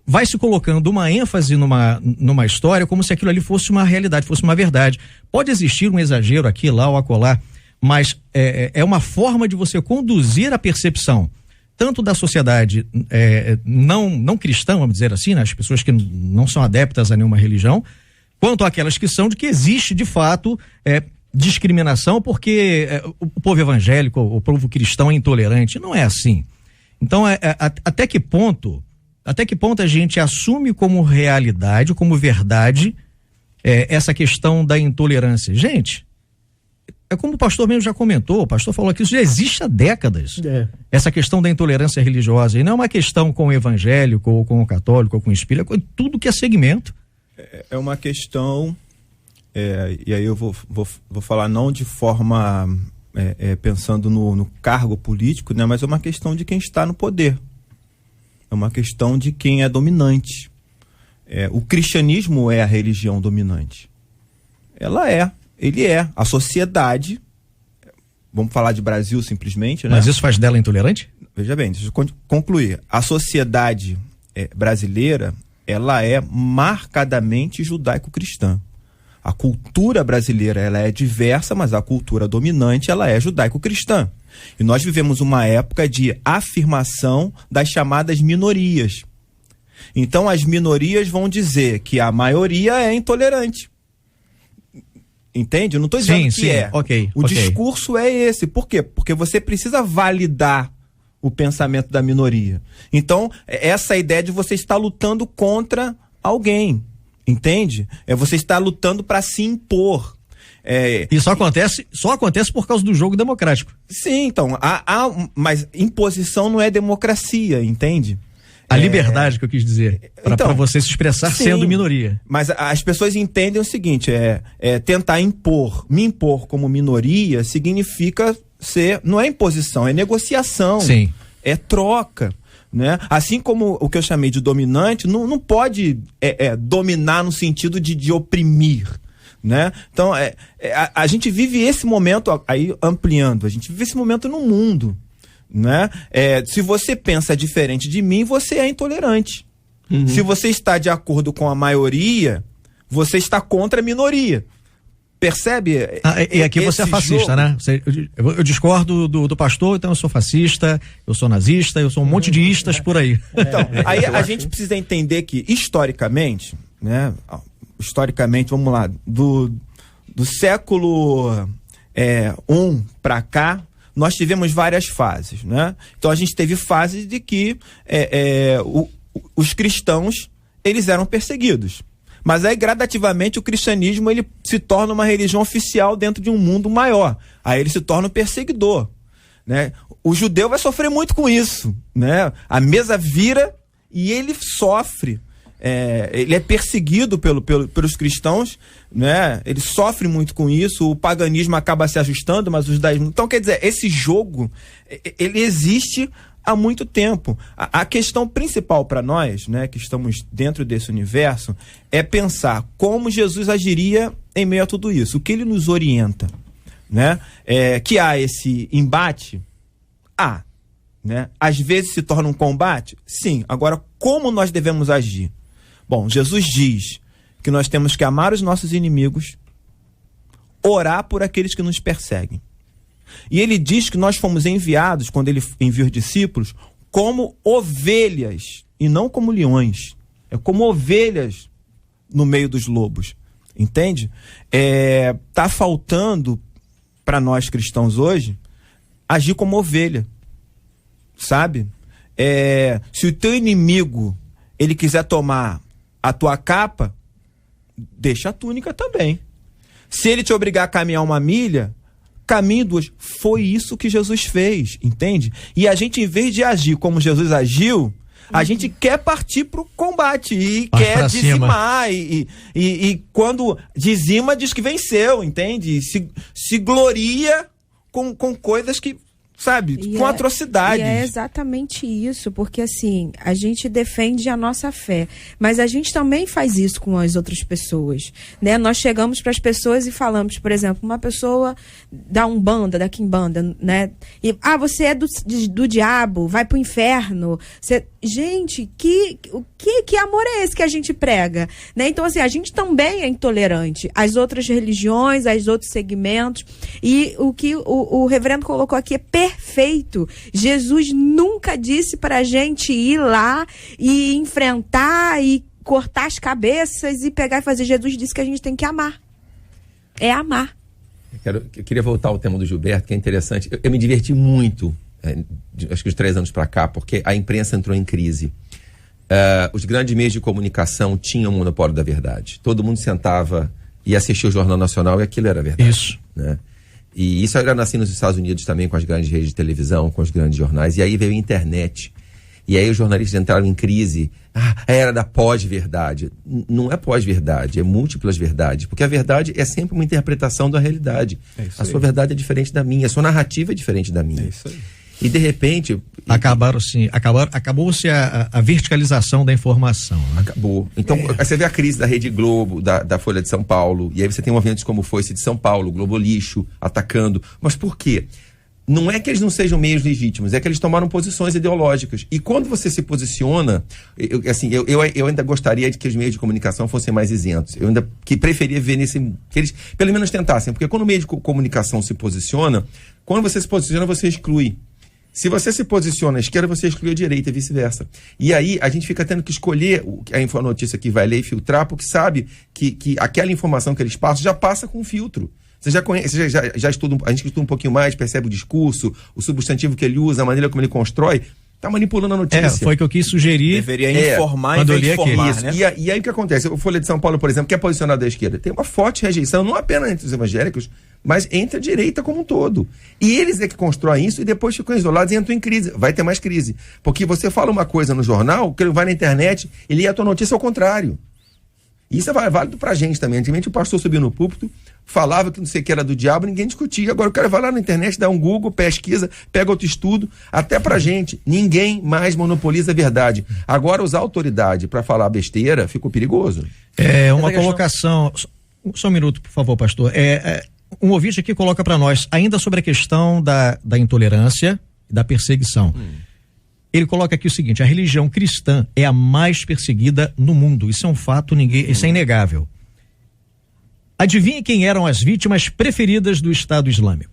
vai se colocando uma ênfase numa história como se aquilo ali fosse uma realidade, fosse uma verdade. Pode existir um exagero aqui, lá ou acolá, mas é uma forma de você conduzir a percepção tanto da sociedade não cristã, vamos dizer assim, né? As pessoas que não são adeptas a nenhuma religião, quanto aquelas que são, de que existe de fato discriminação porque o povo evangélico, o povo cristão é intolerante. Não é assim. Então, até que ponto a gente assume como realidade, como verdade, essa questão da intolerância? Gente, é como o pastor mesmo já comentou, o pastor falou que isso já existe há décadas. Essa questão da intolerância religiosa, e não é uma questão com o evangélico, ou com o católico, ou com o espírita, com tudo que é segmento. É uma questão, e aí eu vou falar não de forma pensando no cargo político, né, mas é uma questão de quem está no poder. É uma questão de quem é dominante. O cristianismo é a religião dominante. Ele é. A sociedade, vamos falar de Brasil simplesmente, né? Mas isso faz dela intolerante? Veja bem, deixa eu concluir. A sociedade brasileira, ela é marcadamente judaico-cristã. A cultura brasileira, ela é diversa, mas a cultura dominante, ela é judaico-cristã. E nós vivemos uma época de afirmação das chamadas minorias. Então, as minorias vão dizer que a maioria é intolerante. Entende? Eu não estou dizendo que é. O discurso é esse. Por quê? Porque você precisa validar o pensamento da minoria. Então, essa ideia de você estar lutando contra alguém. Entende? Você está lutando para se impor. E só acontece por causa do jogo democrático. Sim, então. Mas imposição não é democracia, entende? A liberdade que eu quis dizer. Para você se expressar sendo minoria. Mas as pessoas entendem o seguinte: tentar me impor como minoria significa não é imposição, é negociação. Sim. É troca. Né? Assim como o que eu chamei de dominante, não pode dominar no sentido de oprimir. Né? Então, a gente vive esse momento, aí ampliando, a gente vive esse momento no mundo. Né? Se você pensa diferente de mim, você é intolerante. Se você está de acordo com a maioria, você está contra a minoria. Percebe? E aqui você é fascista, né? Eu discordo do pastor, então eu sou fascista, eu sou nazista, eu sou um monte de istas por aí. Então, aí a gente precisa entender que, historicamente, né? Historicamente, vamos lá, do século I para cá, nós tivemos várias fases, né? Então a gente teve fases de que os cristãos, eles eram perseguidos. Mas aí, gradativamente, o cristianismo ele se torna uma religião oficial dentro de um mundo maior. Aí ele se torna um perseguidor. Né? O judeu vai sofrer muito com isso. Né? A mesa vira e ele sofre. Ele é perseguido pelos cristãos, né? Ele sofre muito com isso. O paganismo acaba se ajustando, mas os judaísmos... Então, quer dizer, esse jogo, ele existe há muito tempo. A questão principal para nós, né, que estamos dentro desse universo, é pensar como Jesus agiria em meio a tudo isso. O que ele nos orienta, né? Que há esse embate? Né? Às vezes se torna um combate? Sim. Agora, como nós devemos agir? Bom, Jesus diz que nós temos que amar os nossos inimigos, orar por aqueles que nos perseguem. E ele diz que nós fomos enviados, quando ele envia os discípulos, como ovelhas e não como leões. É como ovelhas no meio dos lobos. Entende? Tá faltando para nós cristãos hoje agir como ovelha. Sabe? Se o teu inimigo ele quiser tomar a tua capa, deixa a túnica também. Se ele te obrigar a caminhar 1 milha, caminho 2. Foi isso que Jesus fez, entende? E a gente, em vez de agir como Jesus agiu, a gente quer partir para o combate e quer dizimar. E quando dizima, diz que venceu, entende? Se gloria com coisas que sabe? Com atrocidades. E é exatamente isso, porque assim, a gente defende a nossa fé, mas a gente também faz isso com as outras pessoas, né? Nós chegamos para as pessoas e falamos, por exemplo, uma pessoa da Umbanda, da Quimbanda, né? E, você é do diabo, vai pro inferno. Gente, que amor é esse que a gente prega, né? Então, assim, a gente também é intolerante às outras religiões, aos outros segmentos, e o que o reverendo colocou aqui é perfeito. Jesus nunca disse pra gente ir lá e enfrentar e cortar as cabeças e pegar e fazer. Jesus disse que a gente tem que amar. É amar. Eu queria voltar ao tema do Gilberto, que é interessante. Eu me diverti muito, acho que os 3 anos para cá, porque a imprensa entrou em crise. Os grandes meios de comunicação tinham o monopólio da verdade. Todo mundo sentava e assistia o Jornal Nacional e aquilo era verdade. Isso. Né? E isso era assim nos Estados Unidos também, com as grandes redes de televisão, com os grandes jornais. E aí veio a internet. E aí os jornalistas entraram em crise. A era da pós-verdade. Não é pós-verdade, é múltiplas verdades. Porque a verdade é sempre uma interpretação da realidade. A sua verdade é diferente da minha, a sua narrativa é diferente da minha. É isso aí. E de repente... Acabou-se a verticalização da informação. Né? Acabou. Então, você vê a crise da Rede Globo, da Folha de São Paulo, e aí você tem movimentos como foi esse de São Paulo, Globo Lixo, atacando. Mas por quê? Não é que eles não sejam meios legítimos, é que eles tomaram posições ideológicas. E quando você se posiciona, eu ainda gostaria de que os meios de comunicação fossem mais isentos. Eu ainda preferia ver que eles pelo menos tentassem, porque quando o meio de comunicação se posiciona, quando você se posiciona, você exclui. Se você se posiciona à esquerda, você exclui a direita e vice-versa. E aí a gente fica tendo que escolher a notícia que vai ler e filtrar, porque sabe que aquela informação que eles passam já passa com filtro. Você já conhece, já estuda, a gente estuda um pouquinho mais, percebe o discurso, o substantivo que ele usa, a maneira como ele constrói, tá manipulando a notícia. Foi o que eu quis sugerir. Deveria informar e informar, né? E aí o que acontece? O Folha de São Paulo, por exemplo, que é posicionado à esquerda, tem uma forte rejeição, não apenas entre os evangélicos, mas entre a direita como um todo. E eles é que constroem isso e depois ficam isolados e entram em crise. Vai ter mais crise. Porque você fala uma coisa no jornal, que ele vai na internet, ele lê a tua notícia ao contrário. E isso é válido pra gente também. Antigamente o pastor subia no púlpito, falava que não sei o que era do diabo, ninguém discutia. Agora o cara vai lá na internet, dá um Google, pesquisa, pega outro estudo. Até pra gente, ninguém mais monopoliza a verdade. Agora usar autoridade pra falar besteira ficou perigoso. Uma colocação... Só um minuto, por favor, pastor. Um ouvinte aqui coloca para nós, ainda sobre a questão da intolerância e da perseguição. Ele coloca aqui o seguinte: a religião cristã é a mais perseguida no mundo. Isso é um fato, isso é inegável. Adivinhe quem eram as vítimas preferidas do Estado Islâmico?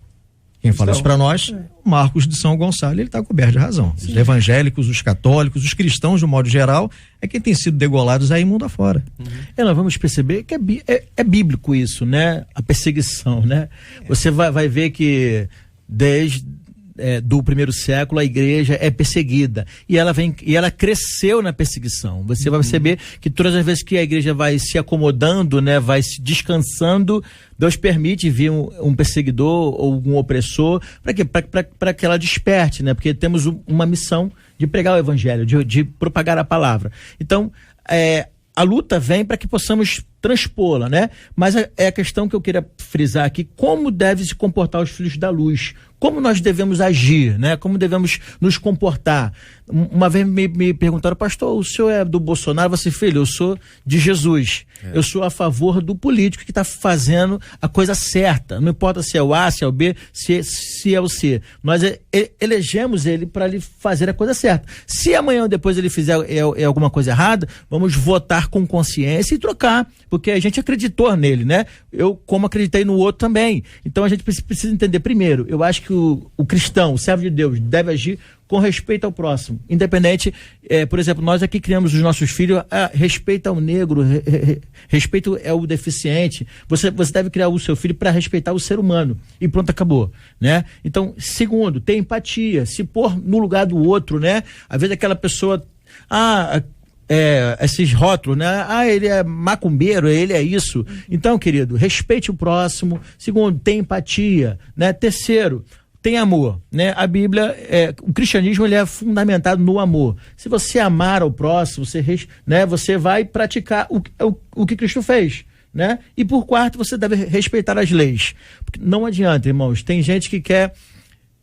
Quem fala isso para nós? Marcos de São Gonçalo. Ele está coberto de razão. Sim. Os evangélicos, os católicos, os cristãos, de um modo geral, é quem tem sido degolados aí mundo afora. Nós vamos perceber que é bíblico isso, né? A perseguição, né? Você vai ver que desde do primeiro século a igreja é perseguida e ela cresceu na perseguição. Você vai perceber que todas as vezes que a igreja vai se acomodando, né, vai se descansando, Deus permite vir um perseguidor ou um opressor para que ela desperte, né? Porque temos uma missão de pregar o evangelho, de propagar a palavra. Então, a luta vem para que possamos transpô-la, né? Mas é a questão que eu queria frisar aqui: como devem se comportar os filhos da luz? Como nós devemos agir, né? Como devemos nos comportar? Uma vez me perguntaram: pastor, o senhor é do Bolsonaro? Você, filho, eu sou de Jesus. Eu sou a favor do político que está fazendo a coisa certa. Não importa se é o A, se é o B, se é o C. Nós elegemos ele para ele fazer a coisa certa. Se amanhã ou depois ele fizer alguma coisa errada, vamos votar com consciência e trocar, porque a gente acreditou nele, né? Eu, como acreditei no outro também. Então a gente precisa entender primeiro. Eu acho que o cristão, o servo de Deus, deve agir com respeito ao próximo, independente, por exemplo, nós aqui criamos os nossos filhos, respeito ao negro, respeito ao deficiente. Você deve criar o seu filho para respeitar o ser humano e pronto, acabou, né? Então, segundo, ter empatia, se pôr no lugar do outro, né? Às vezes aquela pessoa, esses rótulos, né? Ele é macumbeiro, ele é isso. Então, querido, respeite o próximo. Segundo, tem empatia, né? Terceiro, tem amor, né? A Bíblia, o cristianismo, ele é fundamentado no amor. Se você amar ao próximo, você vai praticar o que Cristo fez, né? E por quarto, você deve respeitar as leis. Porque não adianta, irmãos, tem gente que quer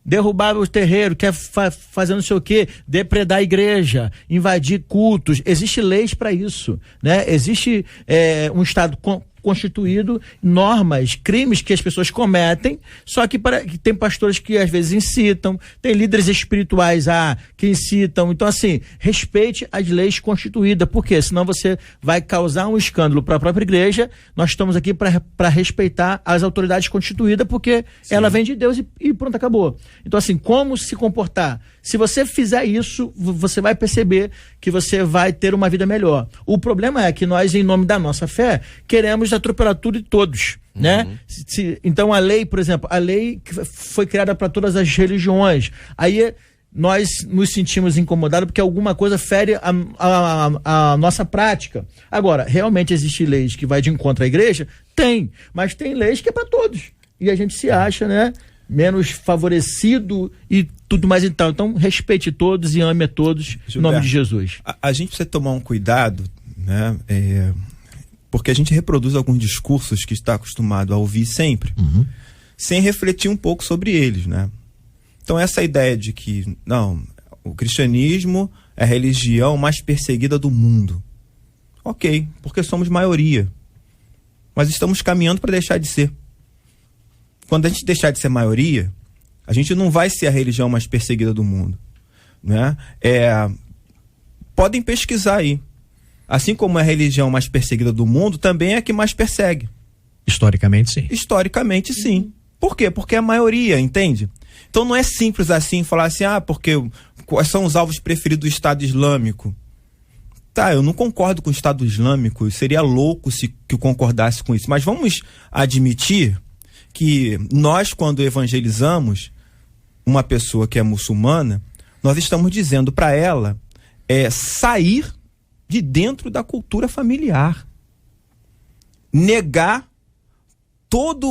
derrubar os terreiros, quer fazer não sei o quê, depredar a igreja, invadir cultos. Existem leis para isso, né? Existe um Estado constituído, normas, crimes que as pessoas cometem, só que tem pastores que às vezes incitam, tem líderes espirituais que incitam. Então, assim, respeite as leis constituídas, porque senão você vai causar um escândalo para a própria igreja. Nós estamos aqui para respeitar as autoridades constituídas, porque ela vem de Deus e pronto, acabou. Então, assim, como se comportar? Se você fizer isso, você vai perceber que você vai ter uma vida melhor. O problema é que nós, em nome da nossa fé, queremos atropelar tudo e todos, né? Então a lei, por exemplo, a lei que foi criada para todas as religiões. Aí nós nos sentimos incomodados porque alguma coisa fere a nossa prática. Agora, realmente existem leis que vai de encontro à igreja? Tem, mas tem leis que é para todos. E a gente se acha, né, menos favorecido e tudo mais e tal. Então, respeite todos e ame a todos, em nome de Jesus. A gente precisa tomar um cuidado, né? Porque a gente reproduz alguns discursos que está acostumado a ouvir sempre, sem refletir um pouco sobre eles, né? Então, essa ideia de que, não, o cristianismo é a religião mais perseguida do mundo. Ok, porque somos maioria. Mas estamos caminhando para deixar de ser. Quando a gente deixar de ser maioria, a gente não vai ser a religião mais perseguida do mundo, né? Podem pesquisar aí. Assim como é a religião mais perseguida do mundo, também é a que mais persegue. Historicamente, sim. Historicamente, sim. Por quê? Porque é a maioria, entende? Então não é simples assim falar assim, porque quais são os alvos preferidos do Estado Islâmico? Tá, eu não concordo com o Estado Islâmico, seria louco se eu concordasse com isso. Mas vamos admitir que nós, quando evangelizamos uma pessoa que é muçulmana, nós estamos dizendo para ela sair de dentro da cultura familiar, negar toda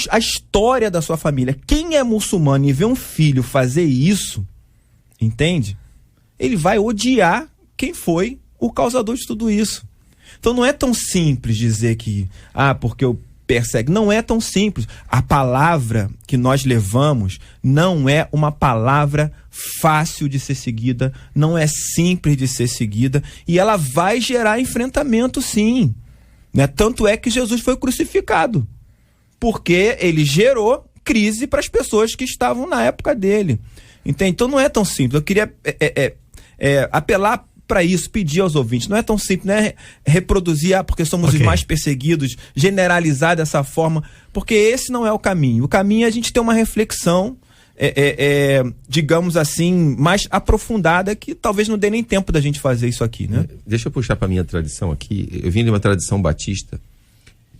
a história da sua família. Quem é muçulmano e vê um filho fazer isso, entende? Ele vai odiar quem foi o causador de tudo isso. Então não é tão simples dizer que, porque eu persegue. Não é tão simples. A palavra que nós levamos não é uma palavra fácil de ser seguida, não é simples de ser seguida, e ela vai gerar enfrentamento, sim, né? Tanto é que Jesus foi crucificado, porque ele gerou crise para as pessoas que estavam na época dele. Entende? Então não é tão simples. Eu queria apelar para isso, pedir aos ouvintes, não é tão simples, né? Reproduzir, porque somos os mais perseguidos, generalizar dessa forma, porque esse não é o caminho. O caminho é a gente ter uma reflexão, digamos assim, mais aprofundada, que talvez não dê nem tempo da gente fazer isso aqui, né? Deixa eu puxar para minha tradição aqui. Eu vim de uma tradição batista,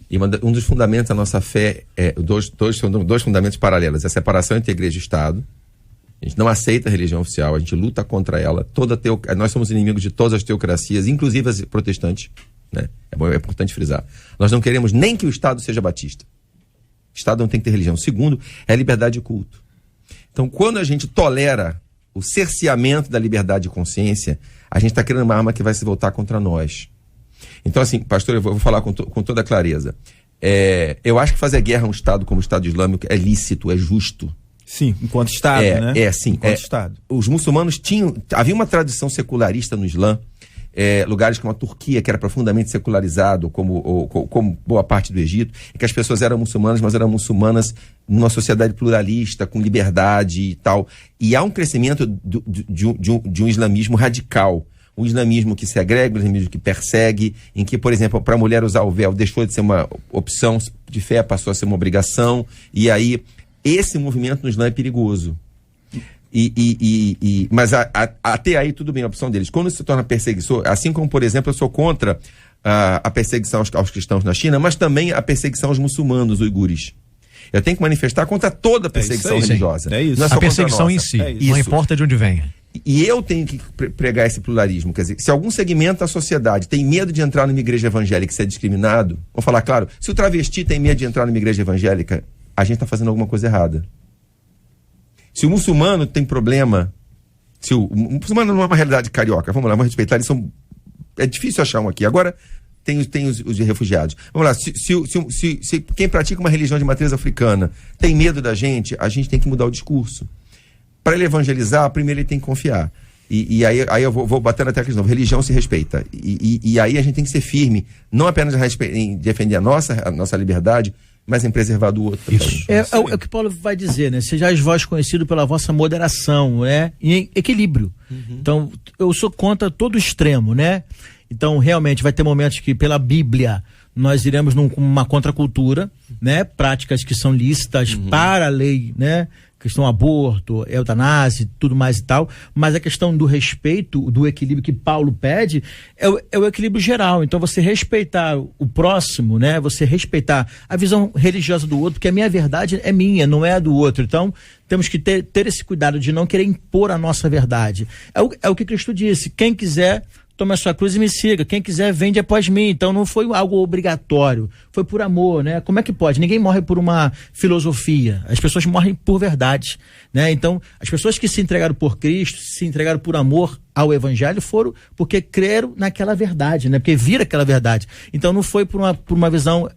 e um dos fundamentos da nossa fé são dois fundamentos paralelos: a separação entre igreja e Estado. A gente não aceita a religião oficial, a gente luta contra ela. Nós somos inimigos de todas as teocracias, inclusive as protestantes, né? É importante frisar. Nós não queremos nem que o Estado seja batista. O Estado não tem que ter religião. Segundo, é a liberdade de culto. Então, quando a gente tolera o cerceamento da liberdade de consciência, a gente está criando uma arma que vai se voltar contra nós. Então, assim, pastor, eu vou falar com toda clareza. Eu acho que fazer guerra a um Estado como o Estado Islâmico é lícito, é justo. Sim, enquanto Estado, né? Sim. Enquanto Estado. Os muçulmanos havia uma tradição secularista no Islã, lugares como a Turquia, que era profundamente secularizado, como boa parte do Egito, em que as pessoas eram muçulmanas, mas eram muçulmanas numa sociedade pluralista, com liberdade e tal. E há um crescimento de um islamismo radical, um islamismo que segrega, um islamismo que persegue, em que, por exemplo, para a mulher usar o véu deixou de ser uma opção de fé, passou a ser uma obrigação, e aí esse movimento no Islã é perigoso. Mas até aí tudo bem, a opção deles. Quando se torna perseguição, assim como, por exemplo, eu sou contra a perseguição aos cristãos na China, mas também a perseguição aos muçulmanos uigures. Eu tenho que manifestar contra toda a perseguição religiosa. É isso. A perseguição em si, não importa de onde venha. E eu tenho que pregar esse pluralismo. Quer dizer, se algum segmento da sociedade tem medo de entrar numa igreja evangélica e ser discriminado, vou falar claro, se o travesti tem medo de entrar numa igreja evangélica, a gente está fazendo alguma coisa errada. Se o muçulmano tem problema, o muçulmano não é uma realidade carioca, vamos lá, vamos respeitar, é difícil achar um aqui. Agora, tem os refugiados. Vamos lá, se quem pratica uma religião de matriz africana tem medo da gente, a gente tem que mudar o discurso. Para ele evangelizar, primeiro ele tem que confiar. E aí eu vou bater na tecla de novo. Religião se respeita. E aí a gente tem que ser firme, não apenas em defender a nossa liberdade, mas em preservar do outro. Isso. É o que Paulo vai dizer, né? Sejais vós conhecidos pela vossa moderação, né? E equilíbrio. Então, eu sou contra todo extremo, né? Então, realmente, vai ter momentos que, pela Bíblia, nós iremos numa contracultura, né? Práticas que são lícitas para a lei, né? Questão aborto, eutanásia, tudo mais e tal, mas a questão do respeito, do equilíbrio que Paulo pede, é o equilíbrio geral. Então você respeitar o próximo, né? Você respeitar a visão religiosa do outro, porque a minha verdade é minha, não é a do outro. Então temos que ter esse cuidado de não querer impor a nossa verdade. É o que Cristo disse: quem quiser, tome a sua cruz e me siga. Quem quiser, vende após mim. Então não foi algo obrigatório, foi por amor, né? Como é que pode? Ninguém morre por uma filosofia. As pessoas morrem por verdade, né? Então, as pessoas que se entregaram por Cristo, se entregaram por amor ao Evangelho, foram porque creram naquela verdade, né? Porque viram aquela verdade. Então não foi por uma visão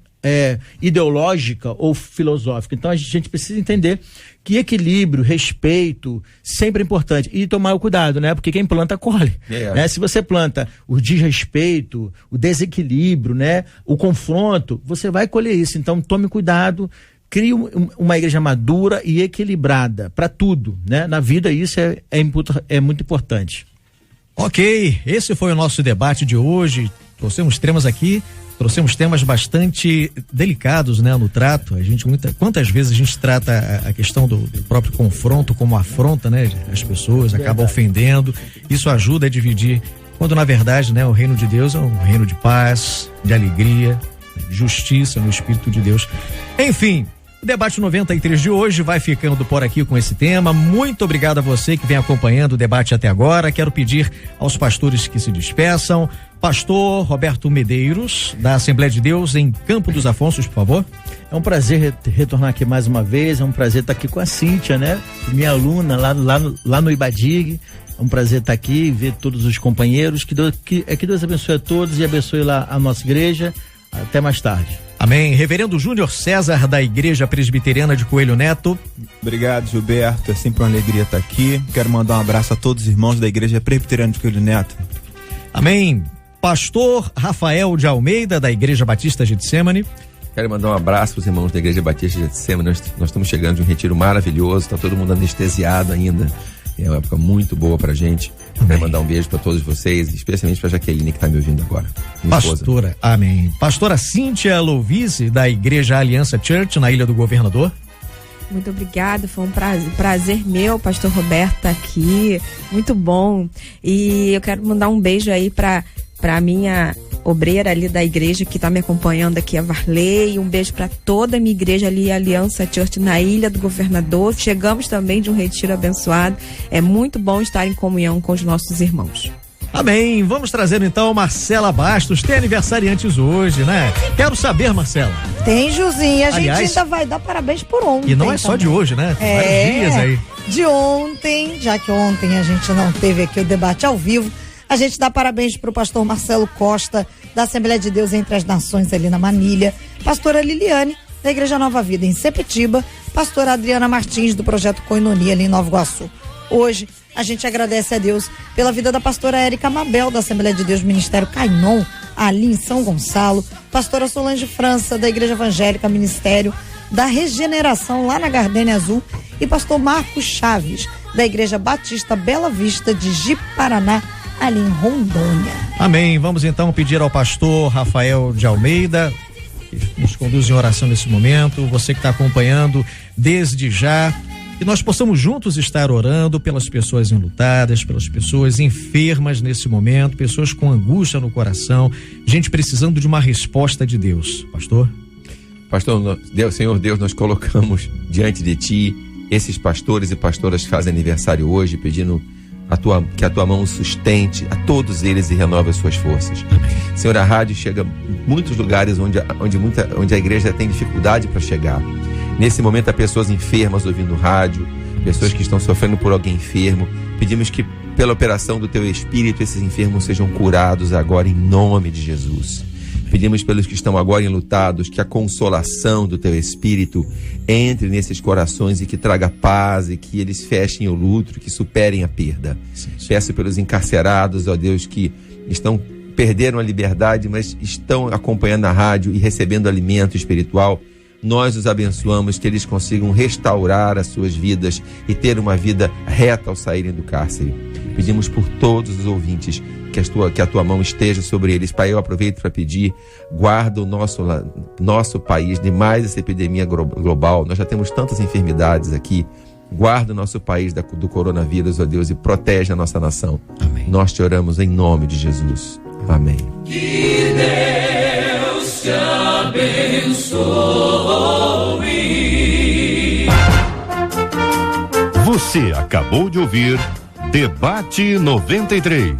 ideológica ou filosófica. Então a gente precisa entender que equilíbrio, respeito, sempre é importante. E tomar o cuidado, né? Porque quem planta, colhe. Né? Se você planta o desrespeito, o desequilíbrio, né? O confronto, você vai colher isso. Então tome cuidado, crie uma igreja madura e equilibrada para tudo, né? Na vida isso é muito importante. Ok, esse foi o nosso debate de hoje. Trouxemos temas bastante delicados, né, no trato. Quantas vezes a gente trata a questão do próprio confronto como afronta, né? As pessoas acabam ofendendo. Isso ajuda a dividir, quando na verdade, né, o reino de Deus é um reino de paz, de alegria, de justiça no Espírito de Deus. Enfim, o debate 93 de hoje vai ficando por aqui com esse tema. Muito obrigado a você que vem acompanhando o debate até agora. Quero pedir aos pastores que se despeçam. Pastor Roberto Medeiros, da Assembleia de Deus em Campo dos Afonsos, por favor. É um prazer retornar aqui mais uma vez, é um prazer estar aqui com a Cíntia, né? Minha aluna lá no Ibadig. É um prazer estar aqui e ver todos os companheiros. Que Deus abençoe a todos e abençoe lá a nossa igreja. Até mais tarde. Amém. Reverendo Júnior César, da Igreja Presbiteriana de Coelho Neto. Obrigado, Gilberto. É sempre uma alegria estar aqui. Quero mandar um abraço a todos os irmãos da Igreja Presbiteriana de Coelho Neto. Amém. Pastor Rafael de Almeida, da Igreja Batista Getsemane. Quero mandar um abraço para os irmãos da Igreja Batista Getsemane. Nós estamos chegando de um retiro maravilhoso, está todo mundo anestesiado ainda. É uma época muito boa pra gente. Amém. Quero mandar um beijo para todos vocês, especialmente para Jaqueline, que está me ouvindo agora. Pastora, esposa. Amém. Pastora Cíntia Louvise, da Igreja Aliança Church, na Ilha do Governador. Muito obrigada, foi um prazer meu, pastor Roberto, estar aqui, muito bom. E eu quero mandar um beijo aí para minha obreira ali da igreja que está me acompanhando aqui, a Varley. Um beijo para toda a minha igreja ali, Aliança Church, na Ilha do Governador. Chegamos também de um retiro abençoado. É muito bom estar em comunhão com os nossos irmãos. Amém. Vamos trazer então Marcela Bastos. Tem aniversariantes hoje, né? Quero saber, Marcela. Tem, Juzinho. A gente ainda vai dar parabéns por ontem. E não é só de hoje, né? Tem vários dias aí. De ontem, já que ontem a gente não teve aqui o debate ao vivo, a gente dá parabéns para o pastor Marcelo Costa, da Assembleia de Deus Entre as Nações, ali na Manilha. Pastora Liliane, da Igreja Nova Vida, em Sepetiba. Pastora Adriana Martins, do Projeto Koinonia, ali em Nova Iguaçu. Hoje, a gente agradece a Deus pela vida da pastora Érica Mabel, da Assembleia de Deus Ministério Cainon, ali em São Gonçalo. Pastora Solange França, da Igreja Evangélica Ministério da Regeneração, lá na Gardênia Azul. E pastor Marcos Chaves, da Igreja Batista Bela Vista, de Ji-Paraná, ali em Rondônia. Amém. Vamos então pedir ao pastor Rafael de Almeida, que nos conduz em oração nesse momento, você que está acompanhando desde já, que nós possamos juntos estar orando pelas pessoas enlutadas, pelas pessoas enfermas nesse momento, pessoas com angústia no coração, gente precisando de uma resposta de Deus. Pastor? Pastor, Senhor Deus, nós colocamos diante de Ti esses pastores e pastoras que fazem aniversário hoje, pedindo que a Tua mão sustente a todos eles e renove as suas forças. Amém. Senhor, a rádio chega em muitos lugares onde a igreja tem dificuldade para chegar. Nesse momento há pessoas enfermas ouvindo rádio, pessoas que estão sofrendo por alguém enfermo. Pedimos que pela operação do Teu Espírito esses enfermos sejam curados agora em nome de Jesus. Pedimos pelos que estão agora enlutados, que a consolação do teu Espírito entre nesses corações e que traga paz e que eles fechem o luto, que superem a perda. Sim. Peço pelos encarcerados, ó Deus, que perderam a liberdade, mas estão acompanhando a rádio e recebendo alimento espiritual. Nós os abençoamos, que eles consigam restaurar as suas vidas e ter uma vida reta ao saírem do cárcere. Pedimos por todos os ouvintes que a tua mão esteja sobre eles. Pai, eu aproveito para pedir, guarda o nosso país de mais essa epidemia global. Nós já temos tantas enfermidades aqui. Guarda o nosso país do coronavírus, ó Deus, e protege a nossa nação. Amém. Nós te oramos em nome de Jesus. Amém. Que Deus te abençoe. Você acabou de ouvir Debate 93.